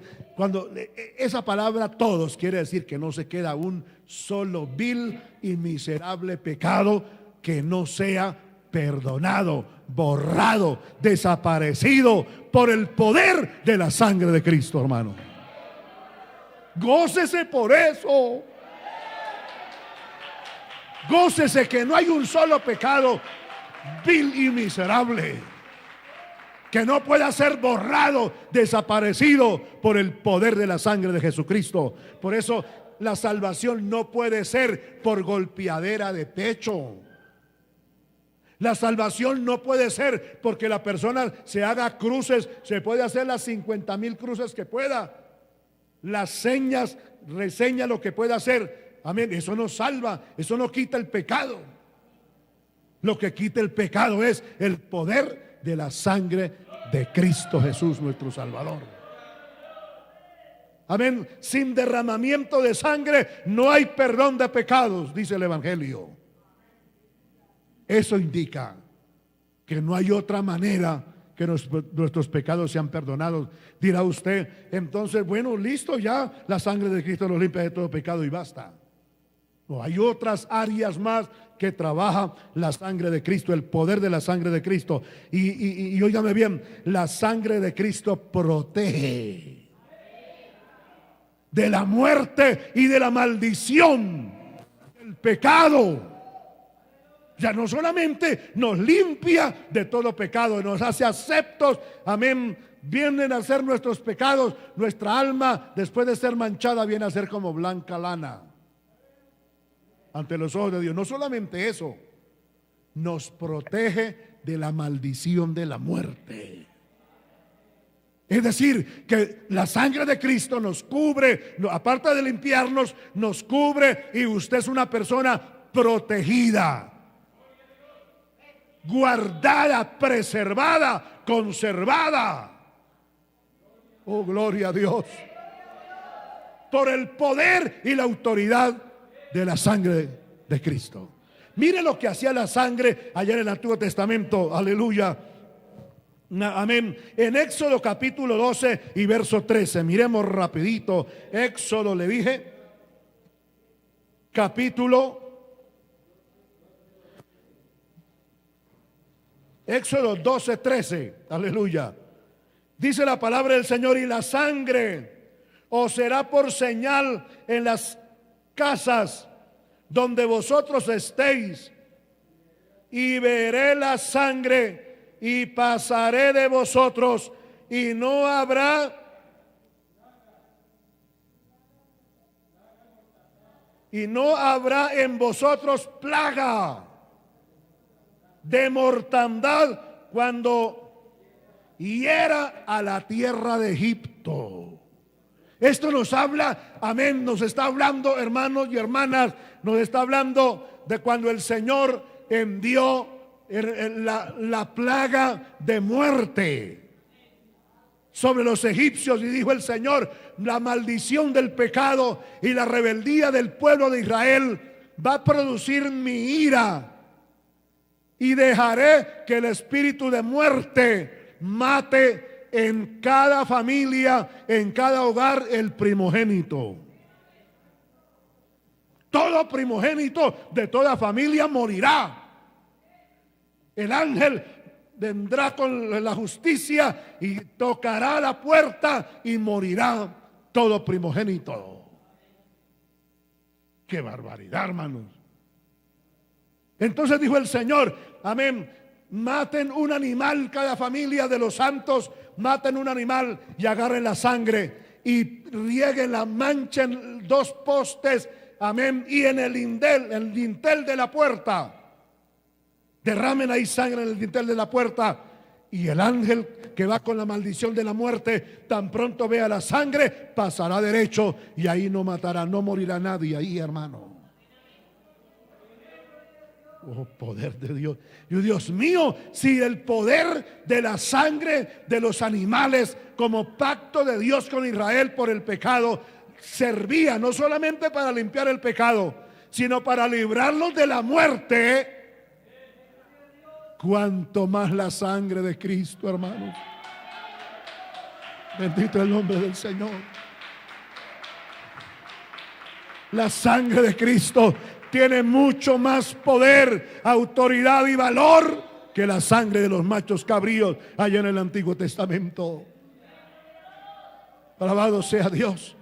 esa palabra todos quiere decir que no se queda un solo vil y miserable pecado que no sea perdonado, borrado, desaparecido por el poder de la sangre de Cristo, hermano. Gócese por eso. Gócese que no hay un solo pecado vil y miserable que no pueda ser borrado, desaparecido por el poder de la sangre de Jesucristo. Por eso la salvación no puede ser por golpeadera de pecho. La salvación no puede ser porque la persona se haga cruces. Se puede hacer las 50,000 cruces que pueda, las señas, reseña lo que pueda hacer. Amén. Eso no salva, eso no quita el pecado. Lo que quita el pecado es el poder de la sangre de Cristo Jesús, nuestro Salvador. Amén. Sin derramamiento de sangre no hay perdón de pecados, dice el Evangelio. Eso indica que no hay otra manera que nuestros pecados sean perdonados. Dirá usted, entonces, bueno, listo, ya la sangre de Cristo nos limpia de todo pecado y basta. No, hay otras áreas más que trabaja la sangre de Cristo, el poder de la sangre de Cristo. Y óigame bien, la sangre de Cristo protege de la muerte y de la maldición, el pecado. Ya no solamente nos limpia de todo pecado, nos hace aceptos, amén. Vienen a ser nuestros pecados, nuestra alma después de ser manchada viene a ser como blanca lana ante los ojos de Dios. No solamente eso, nos protege de la maldición de la muerte. Es decir, que la sangre de Cristo nos cubre, aparte de limpiarnos, nos cubre y usted es una persona protegida, guardada, preservada, conservada. Oh, gloria a Dios. Por el poder y la autoridad de la sangre de Cristo. Mire lo que hacía la sangre allá en el Antiguo Testamento. Aleluya. Amén. En Éxodo capítulo 12 y verso 13. Miremos rapidito. Éxodo, le dije, Éxodo 12, 13. Aleluya. Dice la palabra del Señor: y la sangre os será por señal en las casas donde vosotros estéis, y veré la sangre y pasaré de vosotros, y no habrá en vosotros plaga de mortandad cuando hiera a la tierra de Egipto. Esto nos habla, amén, nos está hablando, hermanos y hermanas, nos está hablando de cuando el Señor envió la plaga de muerte sobre los egipcios, y dijo el Señor: la maldición del pecado y la rebeldía del pueblo de Israel va a producir mi ira, y dejaré que el espíritu de muerte mate en cada familia, en cada hogar, el primogénito. Todo primogénito de toda familia morirá. El ángel vendrá con la justicia y tocará la puerta y morirá todo primogénito. ¡Qué barbaridad, hermanos! Entonces dijo el Señor, amén: maten un animal cada familia de los santos, maten un animal y agarren la sangre y rieguen la mancha en 2 postes, amén, y en el dintel de la puerta. Derramen ahí sangre en el dintel de la puerta, y el ángel que va con la maldición de la muerte, tan pronto vea la sangre, pasará derecho, y ahí no matará, no morirá nadie ahí, hermano. Oh, poder de Dios. Y Dios mío, si el poder de la sangre de los animales como pacto de Dios con Israel por el pecado servía no solamente para limpiar el pecado, sino para librarlos de la muerte, cuanto más la sangre de Cristo, hermanos. Bendito el nombre del Señor. La sangre de Cristo tiene mucho más poder, autoridad y valor que la sangre de los machos cabríos allá en el Antiguo Testamento. Alabado sea Dios.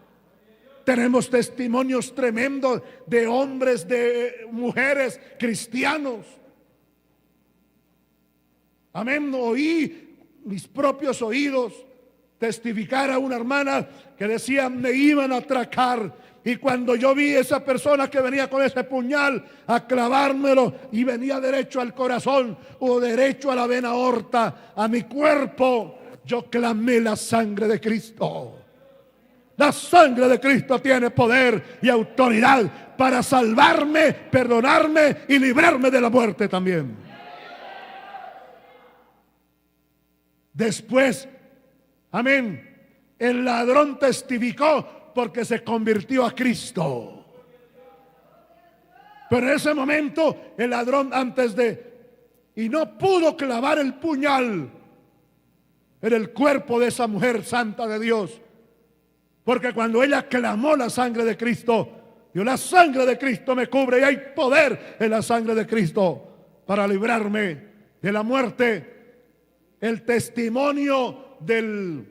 Tenemos testimonios tremendos de hombres, de mujeres cristianos. Amén. Oí mis propios oídos testificar a una hermana que decía: me iban a atracar, y cuando yo vi esa persona que venía con ese puñal a clavármelo, y venía derecho al corazón o derecho a la vena aorta, a mi cuerpo, yo clamé la sangre de Cristo. La sangre de Cristo tiene poder y autoridad para salvarme, perdonarme y librarme de la muerte también. Después, amén, el ladrón testificó porque se convirtió a Cristo. Pero en ese momento el ladrón y no pudo clavar el puñal en el cuerpo de esa mujer santa de Dios, porque cuando ella clamó la sangre de Cristo, yo: la sangre de Cristo me cubre, y hay poder en la sangre de Cristo para librarme de la muerte. El testimonio del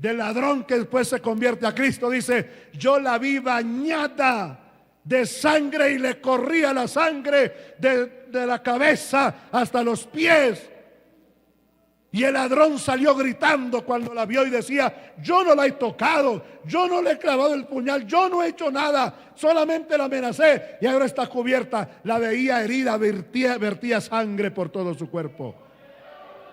ladrón que después se convierte a Cristo dice: yo la vi bañada de sangre y le corría la sangre de la cabeza hasta los pies. Y el ladrón salió gritando cuando la vio y decía: yo no la he tocado, yo no le he clavado el puñal, yo no he hecho nada, solamente la amenacé y ahora está cubierta. La veía herida, vertía sangre por todo su cuerpo.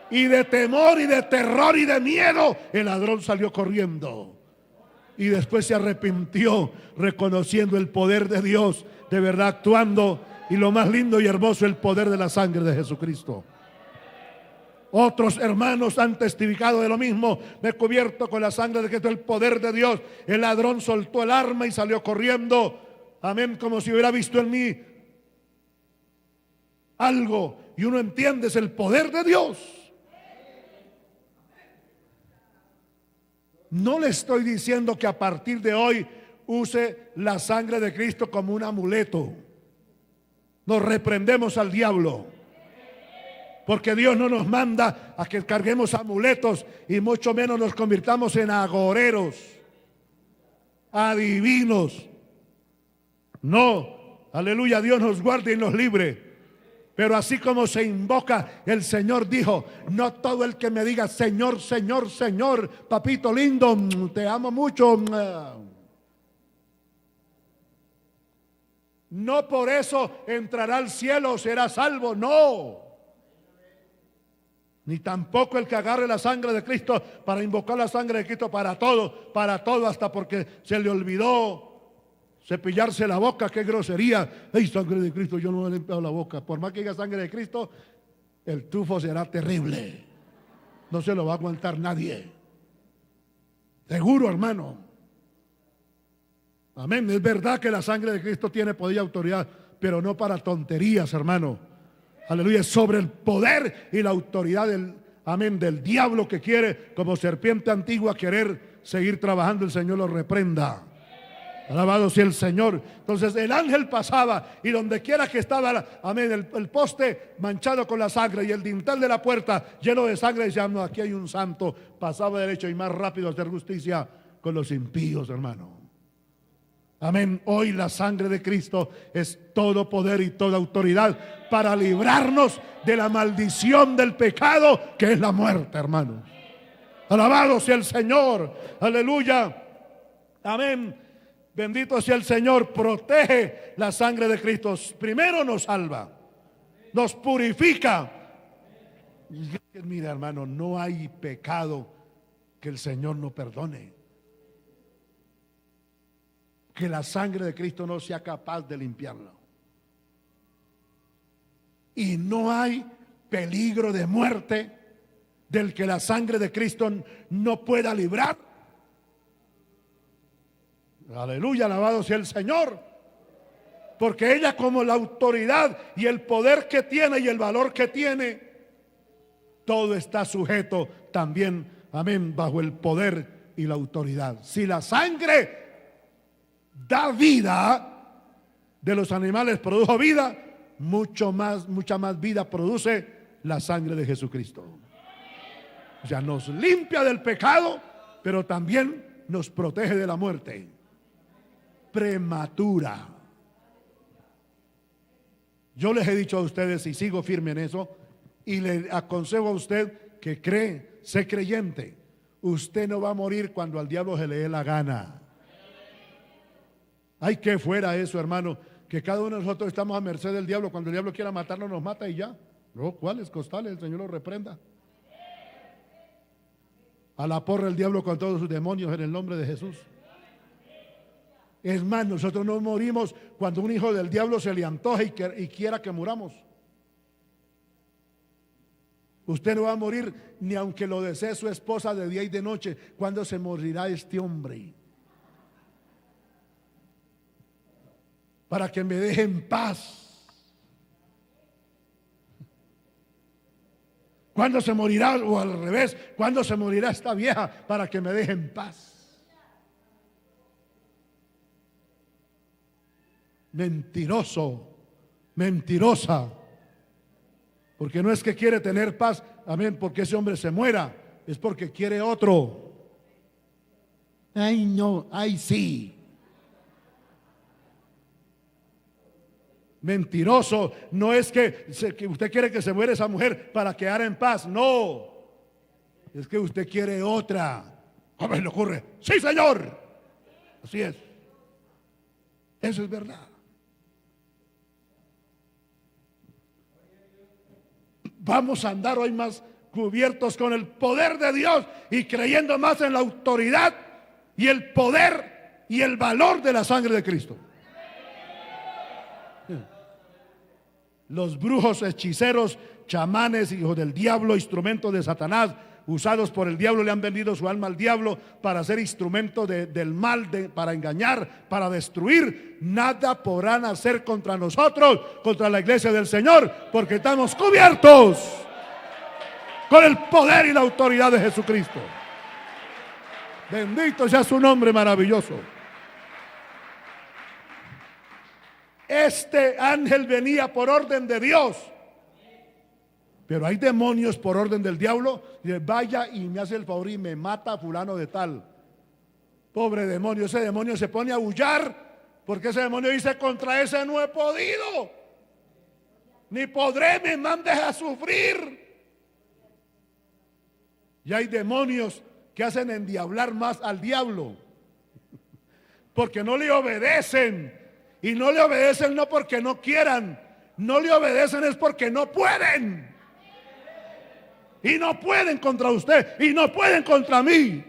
Y de temor y de terror y de miedo, el ladrón salió corriendo. Y después se arrepintió, reconociendo el poder de Dios, de verdad actuando. Y lo más lindo y hermoso, el poder de la sangre de Jesucristo. Otros hermanos han testificado de lo mismo: me he cubierto con la sangre de Cristo, el poder de Dios. El ladrón soltó el arma y salió corriendo, amén, como si hubiera visto en mí algo. Y uno entiende, es el poder de Dios. No le estoy diciendo que a partir de hoy use la sangre de Cristo como un amuleto. Nos reprendemos al diablo, porque Dios no nos manda a que carguemos amuletos, y mucho menos nos convirtamos en agoreros, adivinos. No, aleluya, Dios nos guarde y nos libre. Pero así como se invoca, el Señor dijo: no todo el que me diga Señor, Señor, Señor, papito lindo, te amo mucho, no por eso entrará al cielo o será salvo. No. Ni tampoco el que agarre la sangre de Cristo para invocar la sangre de Cristo para todo, hasta porque se le olvidó Cepillarse la boca, qué grosería. ¡Ay, sangre de Cristo! Yo no me he limpiado la boca. Por más que diga sangre de Cristo, el tufo será terrible. No se lo va a aguantar nadie. Seguro, hermano. Amén. Es verdad que la sangre de Cristo tiene poder y autoridad, pero no para tonterías, hermano. Aleluya. Sobre el poder y la autoridad del, amén, del diablo que quiere, como serpiente antigua, querer seguir trabajando. El Señor lo reprenda. Alabado sea el Señor. Entonces el ángel pasaba y donde quiera que estaba, amén, el poste manchado con la sangre y el dintel de la puerta lleno de sangre, decía: no, aquí hay un santo. Pasaba derecho y más rápido a hacer justicia con los impíos, hermano. Amén. Hoy la sangre de Cristo es todo poder y toda autoridad para librarnos de la maldición del pecado, que es la muerte, hermano. Alabado sea el Señor. Aleluya. Amén. Bendito sea el Señor. Protege la sangre de Cristo. Primero nos salva, nos purifica. Mira, hermano, no hay pecado que el Señor no perdone, que la sangre de Cristo no sea capaz de limpiarlo. Y no hay peligro de muerte del que la sangre de Cristo no pueda librar. Aleluya, alabado sea el Señor. Porque ella, como la autoridad y el poder que tiene y el valor que tiene, todo está sujeto también, amén, bajo el poder y la autoridad. Si la sangre da vida, de los animales produjo vida, mucha más vida produce la sangre de Jesucristo. O sea, nos limpia del pecado, pero también nos protege de la muerte prematura. Yo les he dicho a ustedes, y sigo firme en eso, y le aconsejo a usted que cree, sé creyente, usted no va a morir cuando al diablo se le dé la gana. Ay, que fuera eso, hermano, que cada uno de nosotros estamos a merced del diablo. Cuando el diablo quiera matarnos, nos mata y ya. No, ¿cuáles costales? El Señor lo reprenda. A la porra el diablo con todos sus demonios en el nombre de Jesús. Es más, nosotros no morimos cuando un hijo del diablo se le antoje y quiera que muramos. Usted no va a morir ni aunque lo desee su esposa de día y de noche. ¿Cuándo se morirá este hombre? Para que me deje en paz. ¿Cuándo se morirá? O al revés, ¿cuándo se morirá esta vieja para que me deje en paz? Mentiroso, mentirosa. Porque no es que quiere tener paz, amén, porque ese hombre se muera, es porque quiere otro. Ay, no, ay, sí. Mentiroso, no es que usted quiere que se muera esa mujer para quedar en paz, no. Es que usted quiere otra. ¿Cómo le ocurre? Sí, Señor. Así es. Eso es verdad. Vamos a andar hoy más cubiertos con el poder de Dios y creyendo más en la autoridad y el poder y el valor de la sangre de Cristo. Los brujos, hechiceros, chamanes, hijos del diablo, instrumentos de Satanás, usados por el diablo, le han vendido su alma al diablo para ser instrumento del mal, para engañar, para destruir. Nada podrán hacer contra nosotros, contra la iglesia del Señor, porque estamos cubiertos con el poder y la autoridad de Jesucristo. Bendito sea su nombre maravilloso. Este ángel venía por orden de Dios. Pero hay demonios por orden del diablo. Y vaya y me hace el favor y me mata a fulano de tal. Pobre demonio. Ese demonio se pone a aullar, porque ese demonio dice: contra ese no he podido, ni podré, me mandes a sufrir. Y hay demonios que hacen endiablar más al diablo, porque no le obedecen. Y no le obedecen no porque no quieran, no le obedecen es porque no pueden. Y no pueden contra usted, y no pueden contra mí.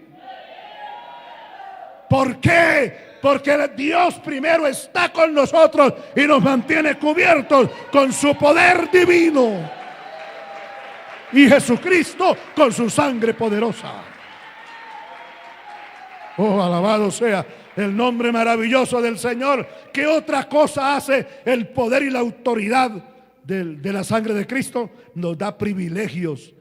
¿Por qué? Porque Dios primero está con nosotros y nos mantiene cubiertos con su poder divino. Y Jesucristo con su sangre poderosa. Oh, alabado sea el nombre maravilloso del Señor. ¿Qué otra cosa hace el poder y la autoridad de la sangre de Cristo? Nos da privilegios.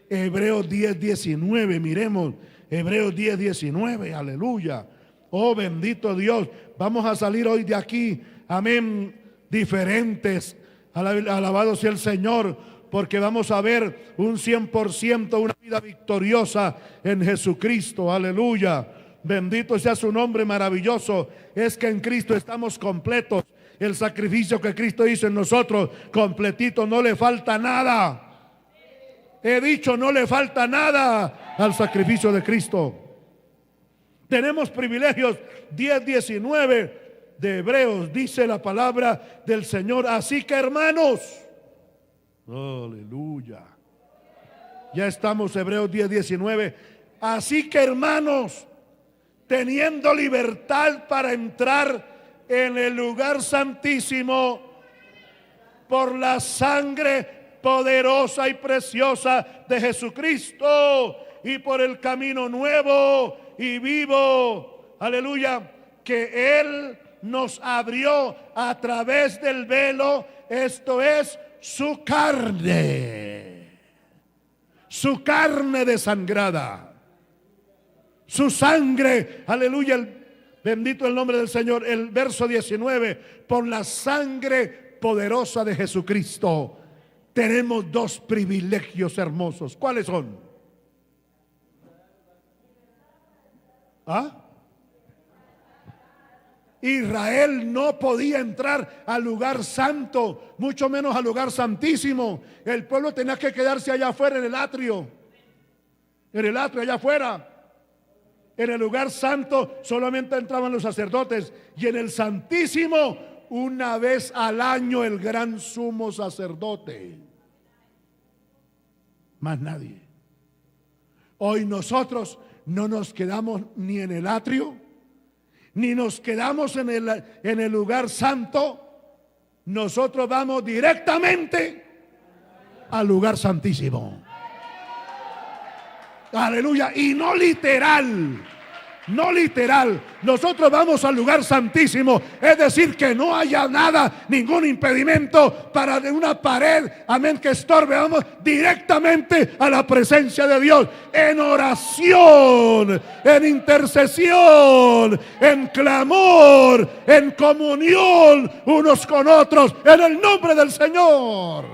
Hebreos 10:19, miremos. Hebreos 10:19, aleluya. Oh, bendito Dios. Vamos a salir hoy de aquí, amén, diferentes. Alabado sea el Señor, porque vamos a ver un 100%, una vida victoriosa en Jesucristo, aleluya. Bendito sea su nombre maravilloso. Es que en Cristo estamos completos. El sacrificio que Cristo hizo en nosotros, completito, no le falta nada. He dicho, no le falta nada al sacrificio de Cristo. Tenemos privilegios. 10:19 de Hebreos dice la palabra del Señor. Así que, hermanos, aleluya. Ya estamos, Hebreos 10:19. Así que, hermanos, teniendo libertad para entrar en el lugar santísimo por la sangre poderosa y preciosa de Jesucristo y por el camino nuevo y vivo, aleluya, que Él nos abrió a través del velo, esto es su carne desangrada, su sangre, aleluya, bendito el nombre del Señor. El verso 19, por la sangre poderosa de Jesucristo, tenemos dos privilegios hermosos. ¿Cuáles son? Israel no podía entrar al lugar santo, mucho menos al lugar santísimo. El pueblo tenía que quedarse allá afuera en el atrio. En el atrio allá afuera. En el lugar santo solamente entraban los sacerdotes. Y en el santísimo, una vez al año, el gran sumo sacerdote. Más nadie. Hoy nosotros no nos quedamos ni en el atrio, ni nos quedamos en el lugar santo. Nosotros vamos directamente al lugar santísimo. Aleluya. Y no literal. No literal. Nosotros vamos al lugar santísimo. Es decir, que no haya nada, ningún impedimento para una pared, amén, que estorbe. Vamos directamente a la presencia de Dios. En oración, en intercesión, en clamor, en comunión unos con otros. En el nombre del Señor.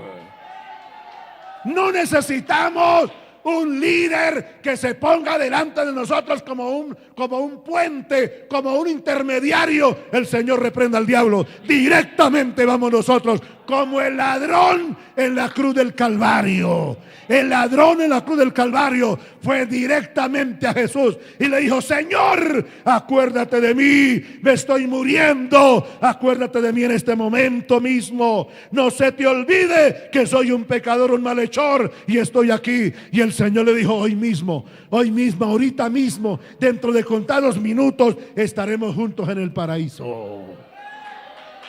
No necesitamos un líder que se ponga delante de nosotros como un puente, como un intermediario. El Señor reprenda al diablo. Directamente vamos nosotros, como el ladrón en la cruz del Calvario. El ladrón en la cruz del Calvario fue directamente a Jesús y le dijo: Señor, acuérdate de mí, me estoy muriendo, acuérdate de mí en este momento mismo. No se te olvide que soy un pecador, un malhechor, y estoy aquí. Y el Señor le dijo: hoy mismo, ahorita mismo, dentro de contados minutos, estaremos juntos en el paraíso.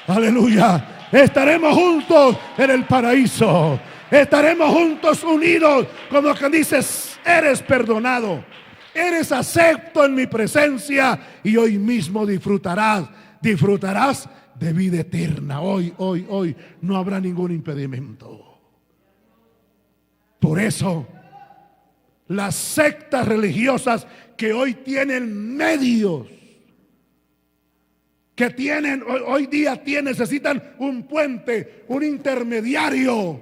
Aleluya. Estaremos juntos en el paraíso. Estaremos juntos unidos, como que dices: eres perdonado, eres acepto en mi presencia, y hoy mismo disfrutarás de vida eterna. Hoy no habrá ningún impedimento. Por eso las sectas religiosas que hoy tienen medios, que tienen hoy día necesitan un puente, un intermediario,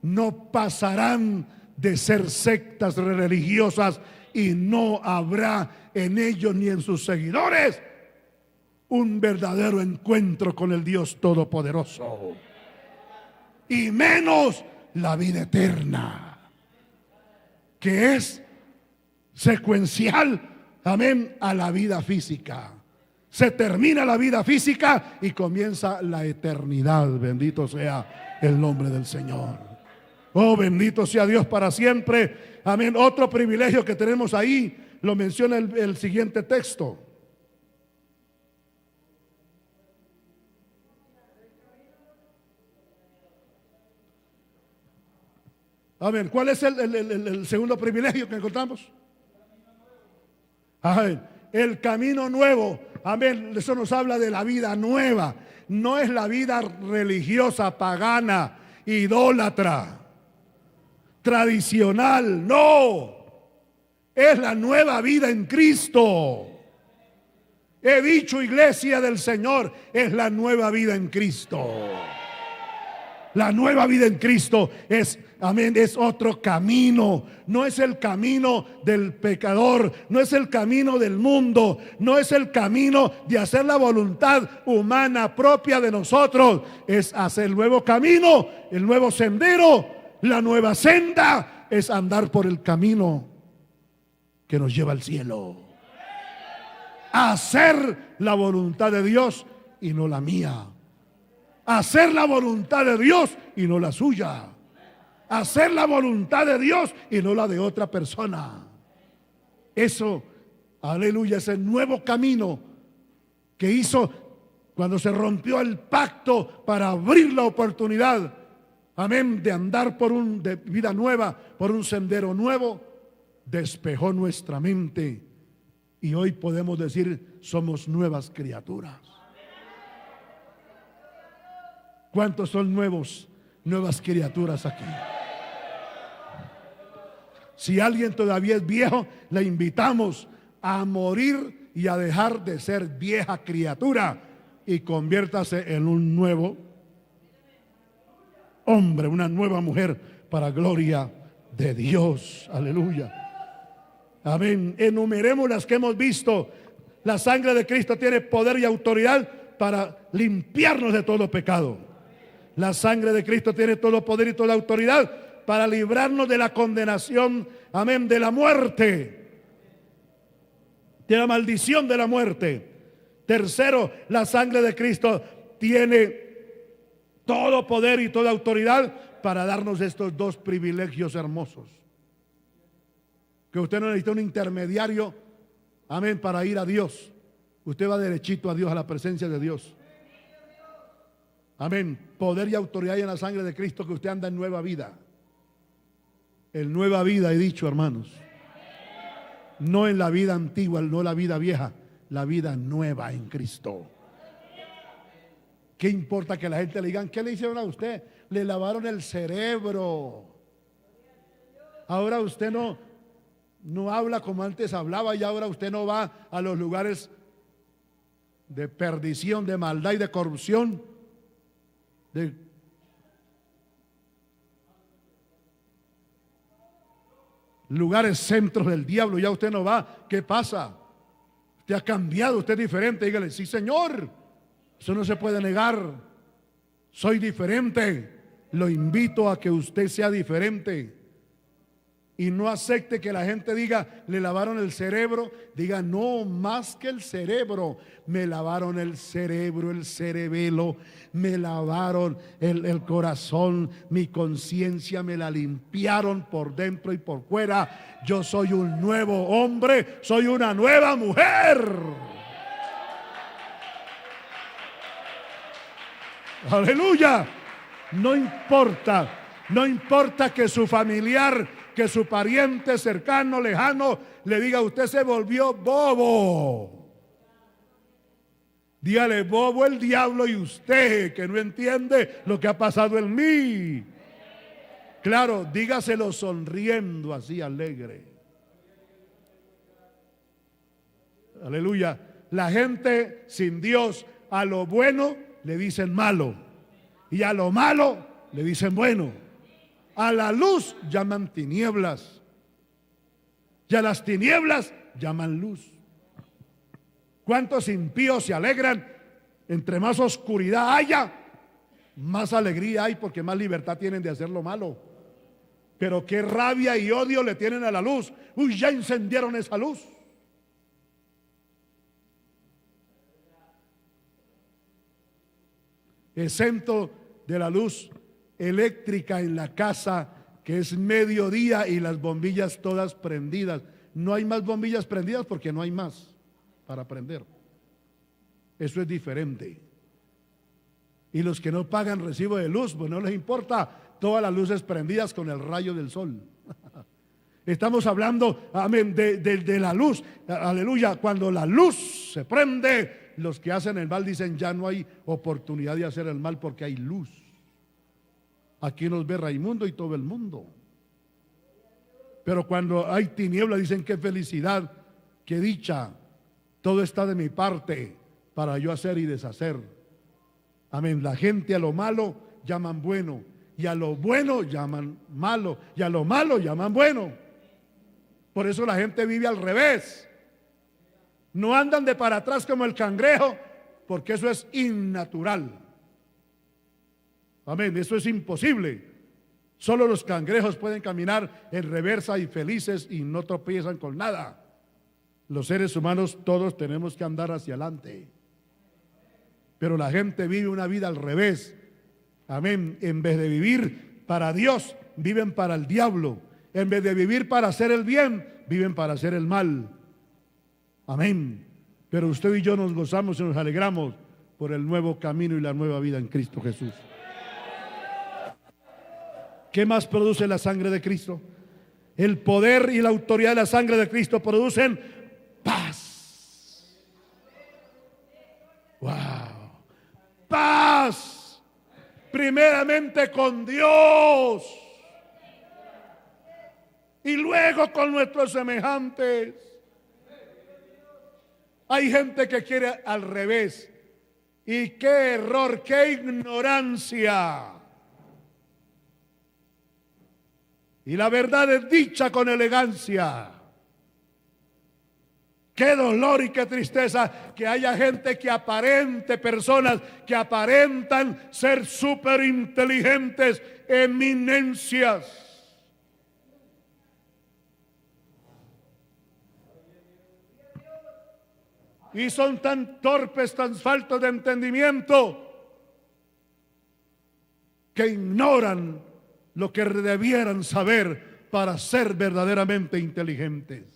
no pasarán de ser sectas religiosas, y no habrá en ellos ni en sus seguidores un verdadero encuentro con el Dios Todopoderoso, y menos la vida eterna, que es secuencial, amén, a la vida física. Se termina la vida física y comienza la eternidad. Bendito sea el nombre del Señor. Oh, bendito sea Dios para siempre. Amén. Otro privilegio que tenemos ahí lo menciona el siguiente texto. Amén. ¿Cuál es el segundo privilegio que encontramos? Amén. El camino nuevo. Amén. Eso nos habla de la vida nueva. No es la vida religiosa, pagana, idólatra, tradicional. No. Es la nueva vida en Cristo. He dicho, iglesia del Señor, es la nueva vida en Cristo. La nueva vida en Cristo es, amén, es otro camino. No es el camino del pecador, no es el camino del mundo, no es el camino de hacer la voluntad humana propia de nosotros. Es hacer el nuevo camino, el nuevo sendero, la nueva senda. Es andar por el camino que nos lleva al cielo. Hacer la voluntad de Dios y no la mía. Hacer la voluntad de Dios y no la suya. Hacer la voluntad de Dios y no la de otra persona. Eso, aleluya, es el nuevo camino que hizo cuando se rompió el pacto para abrir la oportunidad, amén, de andar de vida nueva, por un sendero nuevo. Despejó nuestra mente y hoy podemos decir somos nuevas criaturas. ¿Cuántos son nuevas criaturas aquí? Si alguien todavía es viejo, le invitamos a morir y a dejar de ser vieja criatura y conviértase en un nuevo hombre, una nueva mujer para gloria de Dios. Aleluya. Amén. Enumeremos las que hemos visto. La sangre de Cristo tiene poder y autoridad para limpiarnos de todo pecado. La sangre de Cristo tiene todo poder y toda autoridad para librarnos de la condenación, amén, de la muerte, de la maldición de la muerte. Tercero, la sangre de Cristo tiene todo poder y toda autoridad para darnos estos dos privilegios hermosos. Que usted no necesita un intermediario, amén, para ir a Dios. Usted va derechito a Dios, a la presencia de Dios. Amén. Poder y autoridad en la sangre de Cristo, que usted anda en nueva vida. En nueva vida he dicho, hermanos. No en la vida antigua, no la vida vieja, la vida nueva en Cristo. ¿Qué importa que la gente le digan, qué le hicieron a usted? Le lavaron el cerebro. Ahora usted no habla como antes hablaba, y ahora usted no va a los lugares de perdición, de maldad y de corrupción, de lugares, centros del diablo. Ya usted no va. ¿Qué pasa? Usted ha cambiado, usted es diferente. Dígale, sí, Señor, eso no se puede negar. Soy diferente. Lo invito a que usted sea diferente y no acepte que la gente diga, le lavaron el cerebro. Diga, no, más que el cerebro, me lavaron el cerebro, el cerebelo, me lavaron el corazón, mi conciencia me la limpiaron por dentro y por fuera. Yo soy un nuevo hombre, soy una nueva mujer. Aleluya. No importa que su familiar, que su pariente cercano, lejano, le diga, usted se volvió bobo. Dígale, bobo el diablo y usted, que no entiende lo que ha pasado en mí. Claro, dígaselo sonriendo, así alegre. Aleluya. La gente sin Dios, a lo bueno le dicen malo, y a lo malo le dicen bueno. A la luz llaman tinieblas, y a las tinieblas llaman luz. ¿Cuántos impíos se alegran? Entre más oscuridad haya, más alegría hay, porque más libertad tienen de hacer lo malo. Pero qué rabia y odio le tienen a la luz. Uy, ya encendieron esa luz. Exento de la luz eléctrica en la casa, que es mediodía y las bombillas todas prendidas. No hay más bombillas prendidas porque no hay más para prender. Eso es diferente. Y los que no pagan recibo de luz, pues no les importa, todas las luces prendidas con el rayo del sol. Estamos hablando, amén, de la luz. Aleluya. Cuando la luz se prende, los que hacen el mal dicen: ya no hay oportunidad de hacer el mal porque hay luz. Aquí nos ve Raimundo y todo el mundo. Pero cuando hay tiniebla dicen: qué felicidad, qué dicha, todo está de mi parte para yo hacer y deshacer. Amén. La gente a lo malo llaman bueno, y a lo bueno llaman malo, y a lo malo llaman bueno. Por eso la gente vive al revés. No andan de para atrás como el cangrejo, porque eso es innatural. Amén, eso es imposible. Solo los cangrejos pueden caminar en reversa y felices y no tropiezan con nada. Los seres humanos todos tenemos que andar hacia adelante. Pero la gente vive una vida al revés. Amén. En vez de vivir para Dios, viven para el diablo. En vez de vivir para hacer el bien, viven para hacer el mal. Amén. Pero usted y yo nos gozamos y nos alegramos por el nuevo camino y la nueva vida en Cristo Jesús. ¿Qué más produce la sangre de Cristo? El poder y la autoridad de la sangre de Cristo producen paz. Wow. Paz. Primeramente con Dios y luego con nuestros semejantes. Hay gente que quiere al revés. Y qué error, qué ignorancia. Y la verdad es dicha con elegancia. Qué dolor y qué tristeza que haya gente que aparente, personas que aparentan ser súper inteligentes, eminencias. Y son tan torpes, tan faltos de entendimiento, que ignoran lo que debieran saber para ser verdaderamente inteligentes.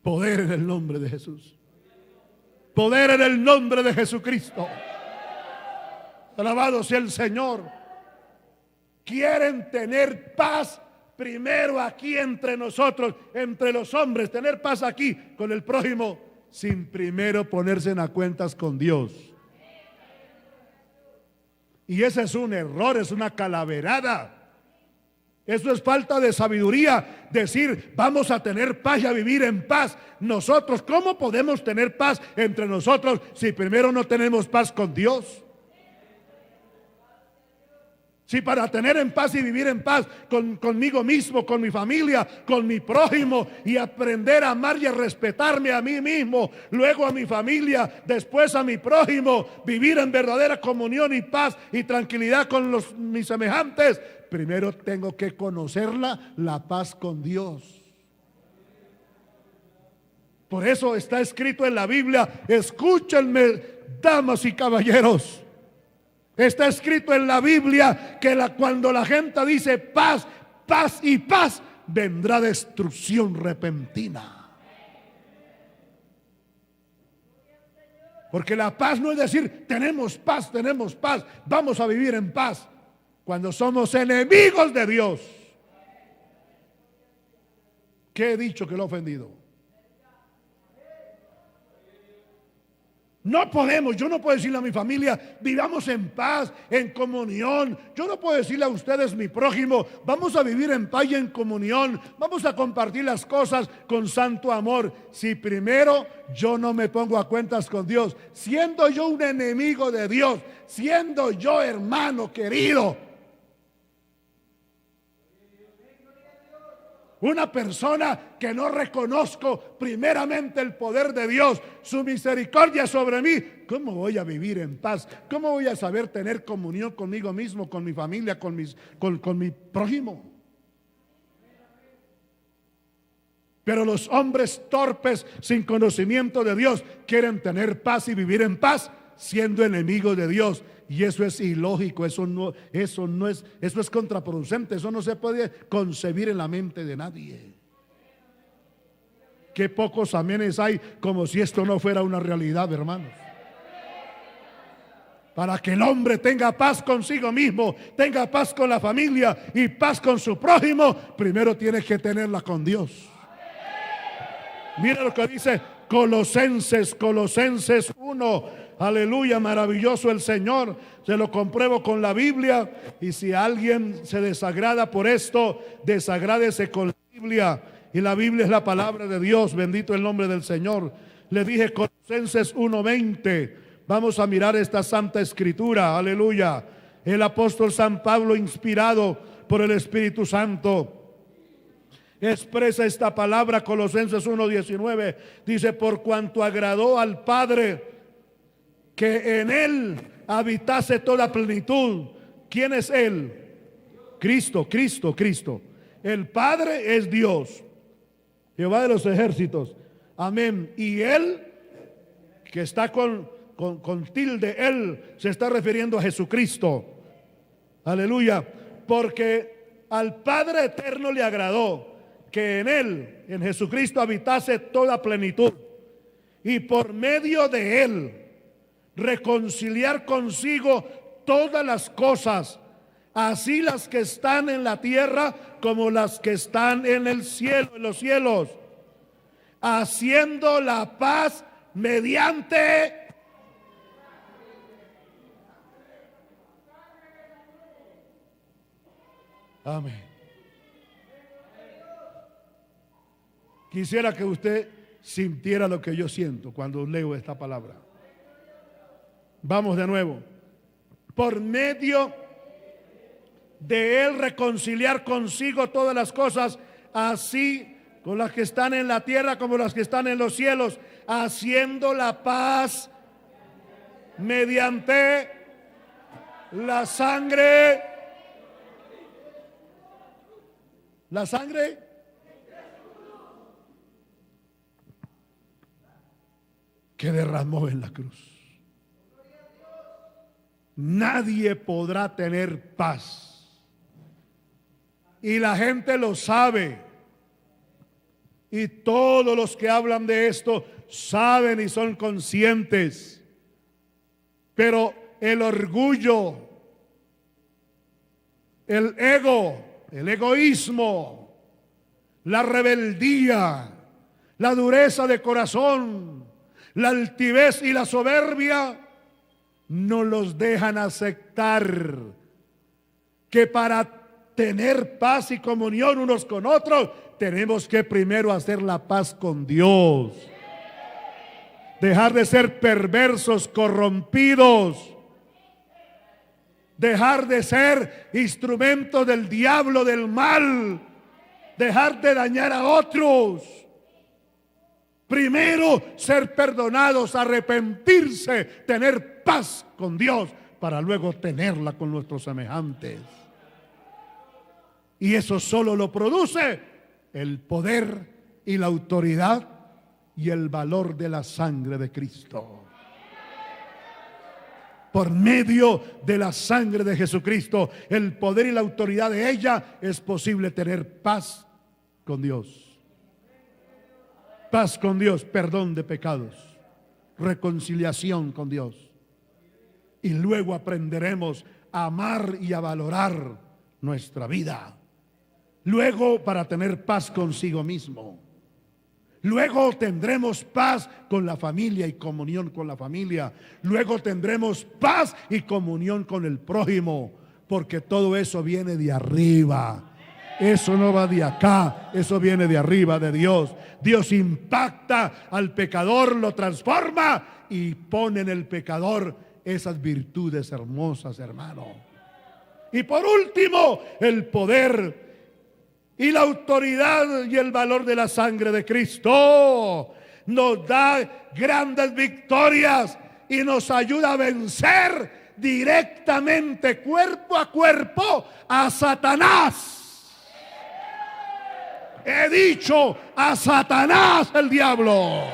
Poder en el nombre de Jesús. Poder en el nombre de Jesucristo. Alabado sea el Señor. Quieren tener paz primero aquí entre nosotros, entre los hombres, tener paz aquí con el prójimo, sin primero ponerse en a cuentas con Dios. Y ese es un error, es una calaverada. Eso es falta de sabiduría, decir vamos a tener paz y a vivir en paz. Nosotros, ¿cómo podemos tener paz entre nosotros si primero no tenemos paz con Dios? Si para tener en paz y vivir en paz conmigo mismo, con mi familia, con mi prójimo, y aprender a amar y a respetarme a mí mismo, luego a mi familia, después a mi prójimo, vivir en verdadera comunión y paz y tranquilidad con mis semejantes, primero tengo que conocerla, la paz con Dios. Por eso está escrito en la Biblia, escúchenme, damas y caballeros. Está escrito en la Biblia que cuando la gente dice paz, paz y paz, vendrá destrucción repentina. Porque la paz no es decir tenemos paz, vamos a vivir en paz, cuando somos enemigos de Dios. ¿Qué he dicho que lo he ofendido? No podemos, yo no puedo decirle a mi familia, vivamos en paz, en comunión. Yo no puedo decirle a ustedes, mi prójimo, vamos a vivir en paz y en comunión. Vamos a compartir las cosas con santo amor. Si primero yo no me pongo a cuentas con Dios, siendo yo un enemigo de Dios, siendo yo hermano querido, una persona que no reconozco primeramente el poder de Dios, su misericordia sobre mí, ¿cómo voy a vivir en paz? ¿Cómo voy a saber tener comunión conmigo mismo, con mi familia, con mi prójimo? Pero los hombres torpes, sin conocimiento de Dios, quieren tener paz y vivir en paz, siendo enemigos de Dios. Y eso es ilógico, eso es contraproducente, eso no se puede concebir en la mente de nadie. Qué pocos amenes hay, como si esto no fuera una realidad, hermanos. Para que el hombre tenga paz consigo mismo, tenga paz con la familia y paz con su prójimo, primero tiene que tenerla con Dios. Mira lo que dice Colosenses 1. Aleluya, maravilloso el Señor. Se lo compruebo con la Biblia. Y si alguien se desagrada por esto, desagrádese con la Biblia. Y la Biblia es la palabra de Dios. Bendito el nombre del Señor. Le dije Colosenses 1:20. Vamos a mirar esta santa escritura. Aleluya. El apóstol San Pablo, inspirado por el Espíritu Santo, expresa esta palabra. Colosenses 1:19 dice: por cuanto agradó al Padre que en él habitase toda plenitud. ¿Quién es él? Cristo. El Padre es Dios, Jehová de los ejércitos. Amén. Y él, que está con tilde, él se está refiriendo a Jesucristo. Aleluya. Porque al Padre eterno le agradó que en él, en Jesucristo, habitase toda plenitud, y por medio de él reconciliar consigo todas las cosas, así las que están en la tierra como las que están en el cielo, en los cielos, haciendo la paz mediante amén. Quisiera que usted sintiera lo que yo siento cuando leo esta palabra. Vamos de nuevo. Por medio de él reconciliar consigo todas las cosas, así con las que están en la tierra como las que están en los cielos, haciendo la paz mediante la sangre. La sangre que derramó en la cruz. Nadie podrá tener paz. Y la gente lo sabe. Y todos los que hablan de esto saben y son conscientes. Pero el orgullo, el ego, el egoísmo, la rebeldía, la dureza de corazón, la altivez y la soberbia no los dejan aceptar que para tener paz y comunión unos con otros tenemos que primero hacer la paz con Dios. Dejar de ser perversos, corrompidos. Dejar de ser instrumentos del diablo, del mal. Dejar de dañar a otros. Primero ser perdonados, arrepentirse, tener paz con Dios para luego tenerla con nuestros semejantes. Y eso solo lo produce el poder y la autoridad y el valor de la sangre de Cristo. Por medio de la sangre de Jesucristo, el poder y la autoridad de ella, es posible tener paz con Dios. Paz con Dios, perdón de pecados, reconciliación con Dios. Y luego aprenderemos a amar y a valorar nuestra vida. Luego, para tener paz consigo mismo. Luego tendremos paz con la familia y comunión con la familia. Luego tendremos paz y comunión con el prójimo, porque todo eso viene de arriba. Eso no va de acá, eso viene de arriba, de Dios. Dios impacta al pecador, lo transforma y pone en el pecador esas virtudes hermosas, hermano. Y por último, el poder y la autoridad y el valor de la sangre de Cristo nos da grandes victorias y nos ayuda a vencer directamente, cuerpo a cuerpo, a Satanás. He dicho a Satanás, el diablo.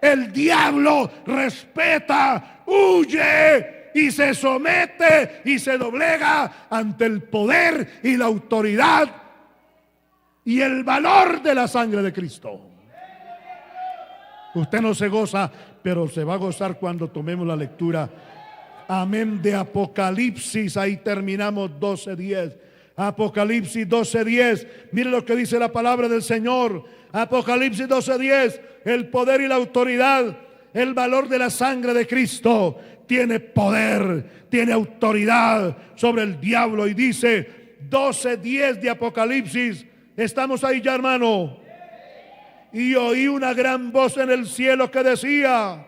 El diablo respeta, huye y se somete y se doblega ante el poder y la autoridad y el valor de la sangre de Cristo. Usted no se goza, pero se va a gozar cuando tomemos la lectura amén, de Apocalipsis. Ahí terminamos 12:10. Apocalipsis 12:10. Mire lo que dice la palabra del Señor. Apocalipsis 12:10. El poder y la autoridad, el valor de la sangre de Cristo tiene poder, tiene autoridad sobre el diablo. Y dice 12:10 de Apocalipsis. Estamos ahí ya, hermano. Y oí una gran voz en el cielo que decía: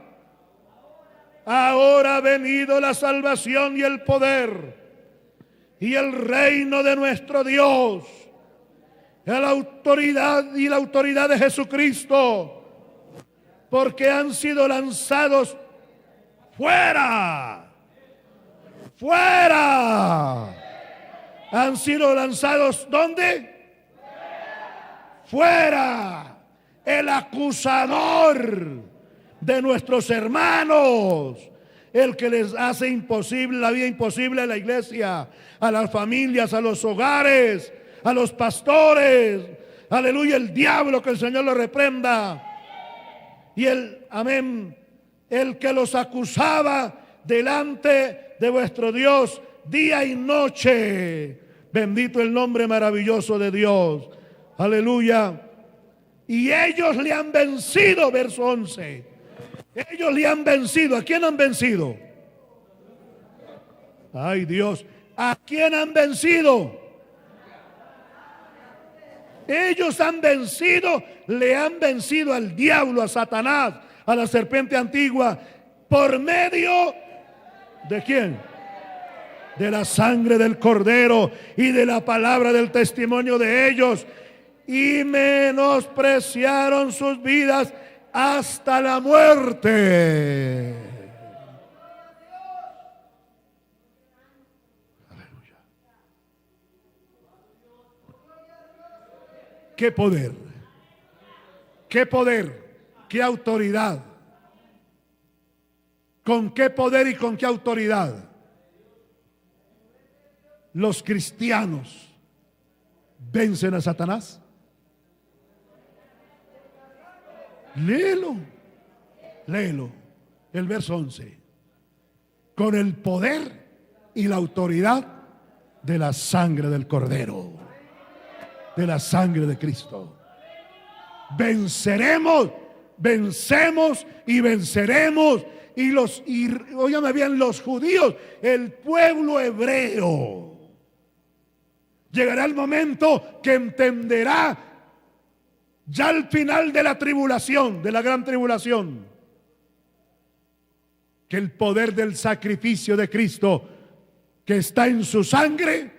ahora ha venido la salvación y el poder y el reino de nuestro Dios, la autoridad y la autoridad de Jesucristo, porque han sido lanzados fuera. Fuera. Han sido lanzados, ¿dónde? Fuera. El acusador de nuestros hermanos, el que les hace imposible la vida, imposible a la iglesia, a las familias, a los hogares, a los pastores. Aleluya, el diablo, que el Señor lo reprenda. Y amén, el que los acusaba delante de vuestro Dios día y noche. Bendito el nombre maravilloso de Dios. Aleluya. Y ellos le han vencido, verso 11. Ellos le han vencido. ¿A quién han vencido? Ay, Dios. ¿A quién han vencido? Ellos han vencido, le han vencido al diablo, a Satanás, a la serpiente antigua, por medio ¿de quién? De la sangre del Cordero y de la palabra del testimonio de ellos, y menospreciaron sus vidas hasta la muerte. Aleluya. Qué poder, qué poder, qué autoridad. ¿Con qué poder y con qué autoridad los cristianos vencen a Satanás? Léelo, léelo, el verso 11. Con el poder y la autoridad de la sangre del Cordero, de la sangre de Cristo. Venceremos, vencemos y venceremos. Y óigame bien, los judíos, el pueblo hebreo, llegará el momento que entenderá, ya al final de la tribulación, de la gran tribulación, que el poder del sacrificio de Cristo que está en su sangre,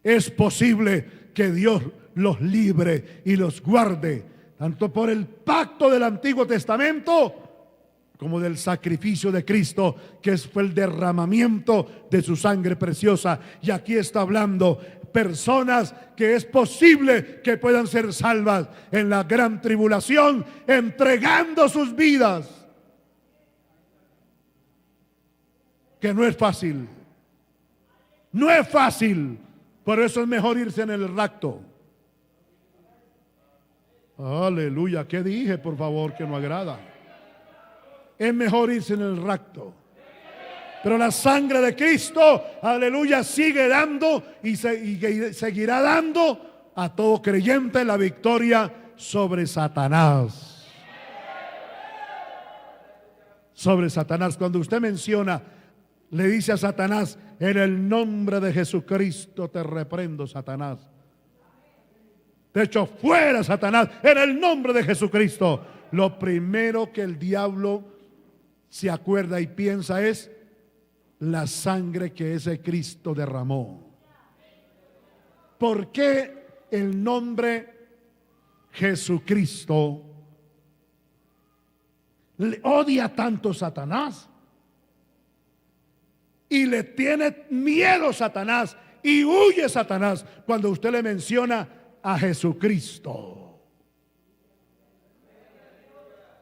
es posible que Dios los libre y los guarde, tanto por el pacto del Antiguo Testamento como del sacrificio de Cristo, que fue el derramamiento de su sangre preciosa. Y aquí está hablando personas que es posible que puedan ser salvas en la gran tribulación, entregando sus vidas, que no es fácil, no es fácil. Por eso es mejor irse en el rapto. Aleluya, ¿qué dije, por favor, que no agrada? Es mejor irse en el rapto. Pero la sangre de Cristo, aleluya, sigue dando y seguirá dando a todo creyente la victoria sobre Satanás. Sobre Satanás. Cuando usted menciona, le dice a Satanás: en el nombre de Jesucristo te reprendo, Satanás. Te echo fuera, Satanás, en el nombre de Jesucristo. Lo primero que el diablo se acuerda y piensa es la sangre que ese Cristo derramó. ¿Por qué el nombre Jesucristo le odia tanto Satanás? Y le tiene miedo Satanás y huye Satanás cuando usted le menciona a Jesucristo.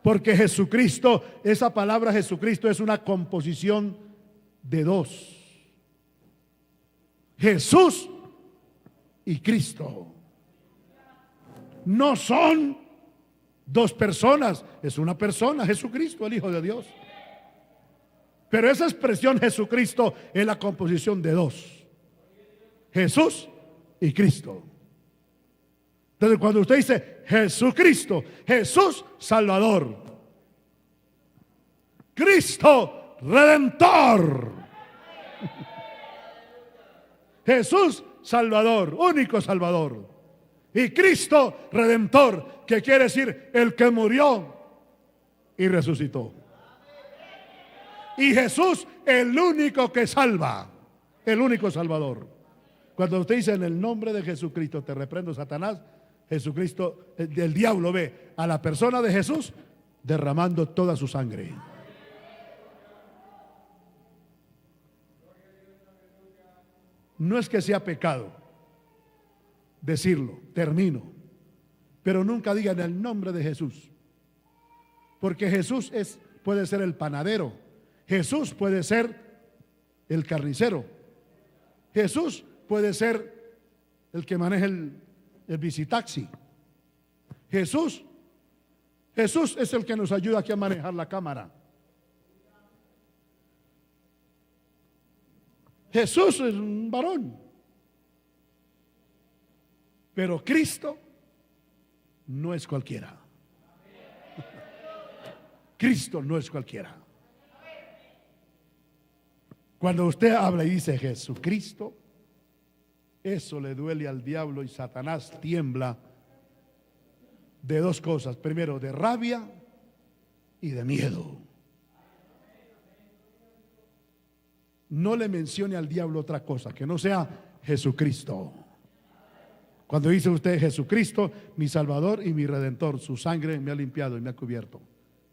Porque Jesucristo, esa palabra Jesucristo es una composición de dos: Jesús y Cristo. No son dos personas, es una persona, Jesucristo, el Hijo de Dios. Pero esa expresión Jesucristo es la composición de dos: Jesús y Cristo. Entonces cuando usted dice Jesucristo, Jesús Salvador, Cristo Redentor, Jesús Salvador, único Salvador, y Cristo Redentor, que quiere decir el que murió y resucitó. Y Jesús, el único que salva, el único Salvador. Cuando usted dice en el nombre de Jesucristo te reprendo, Satanás, Jesucristo, el diablo ve a la persona de Jesús derramando toda su sangre. No es que sea pecado decirlo, termino, pero nunca digan el nombre de Jesús, porque Jesús puede ser el panadero, Jesús puede ser el carnicero, Jesús puede ser el que maneja el bicitaxi, Jesús es el que nos ayuda aquí a manejar la cámara. Jesús es un varón, pero Cristo no es cualquiera. Cristo no es cualquiera. Cuando usted habla y dice Jesucristo, eso le duele al diablo y Satanás tiembla de dos cosas: primero, de rabia y de miedo. No le mencione al diablo otra cosa que no sea Jesucristo. Cuando dice usted Jesucristo, mi Salvador y mi Redentor, su sangre me ha limpiado y me ha cubierto,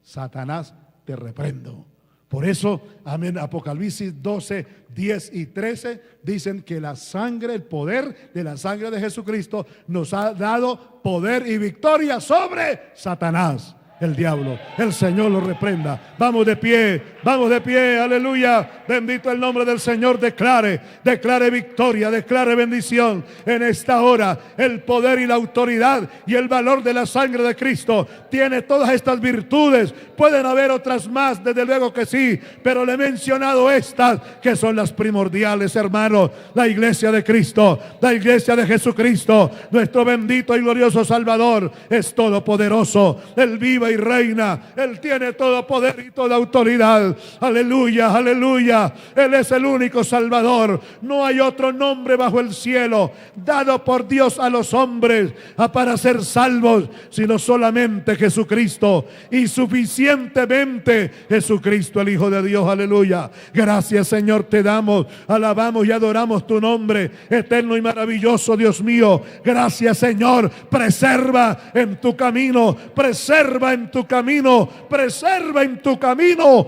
Satanás, te reprendo. Por eso, amén, Apocalipsis 12, 10 y 13 dicen que la sangre, el poder de la sangre de Jesucristo nos ha dado poder y victoria sobre Satanás, el diablo. El Señor lo reprenda. Vamos de pie, aleluya. Bendito el nombre del Señor. Declare victoria, declare bendición en esta hora. El poder y la autoridad y el valor de la sangre de Cristo tiene todas estas virtudes. Pueden haber otras más, desde luego que sí, pero le he mencionado estas que son las primordiales, hermanos. La iglesia de Cristo, la iglesia de Jesucristo, nuestro bendito y glorioso Salvador, es todopoderoso. Él vive y reina, Él tiene todo poder y toda autoridad. Aleluya, aleluya. Él es el único Salvador. No hay otro nombre bajo el cielo dado por Dios a los hombres para ser salvos, sino solamente Jesucristo, y suficientemente Jesucristo, el Hijo de Dios. Aleluya. Gracias, Señor, te damos, alabamos y adoramos tu nombre, eterno y maravilloso Dios mío. Gracias, Señor. Preserva en tu camino, preserva en tu camino, preserva en tu camino.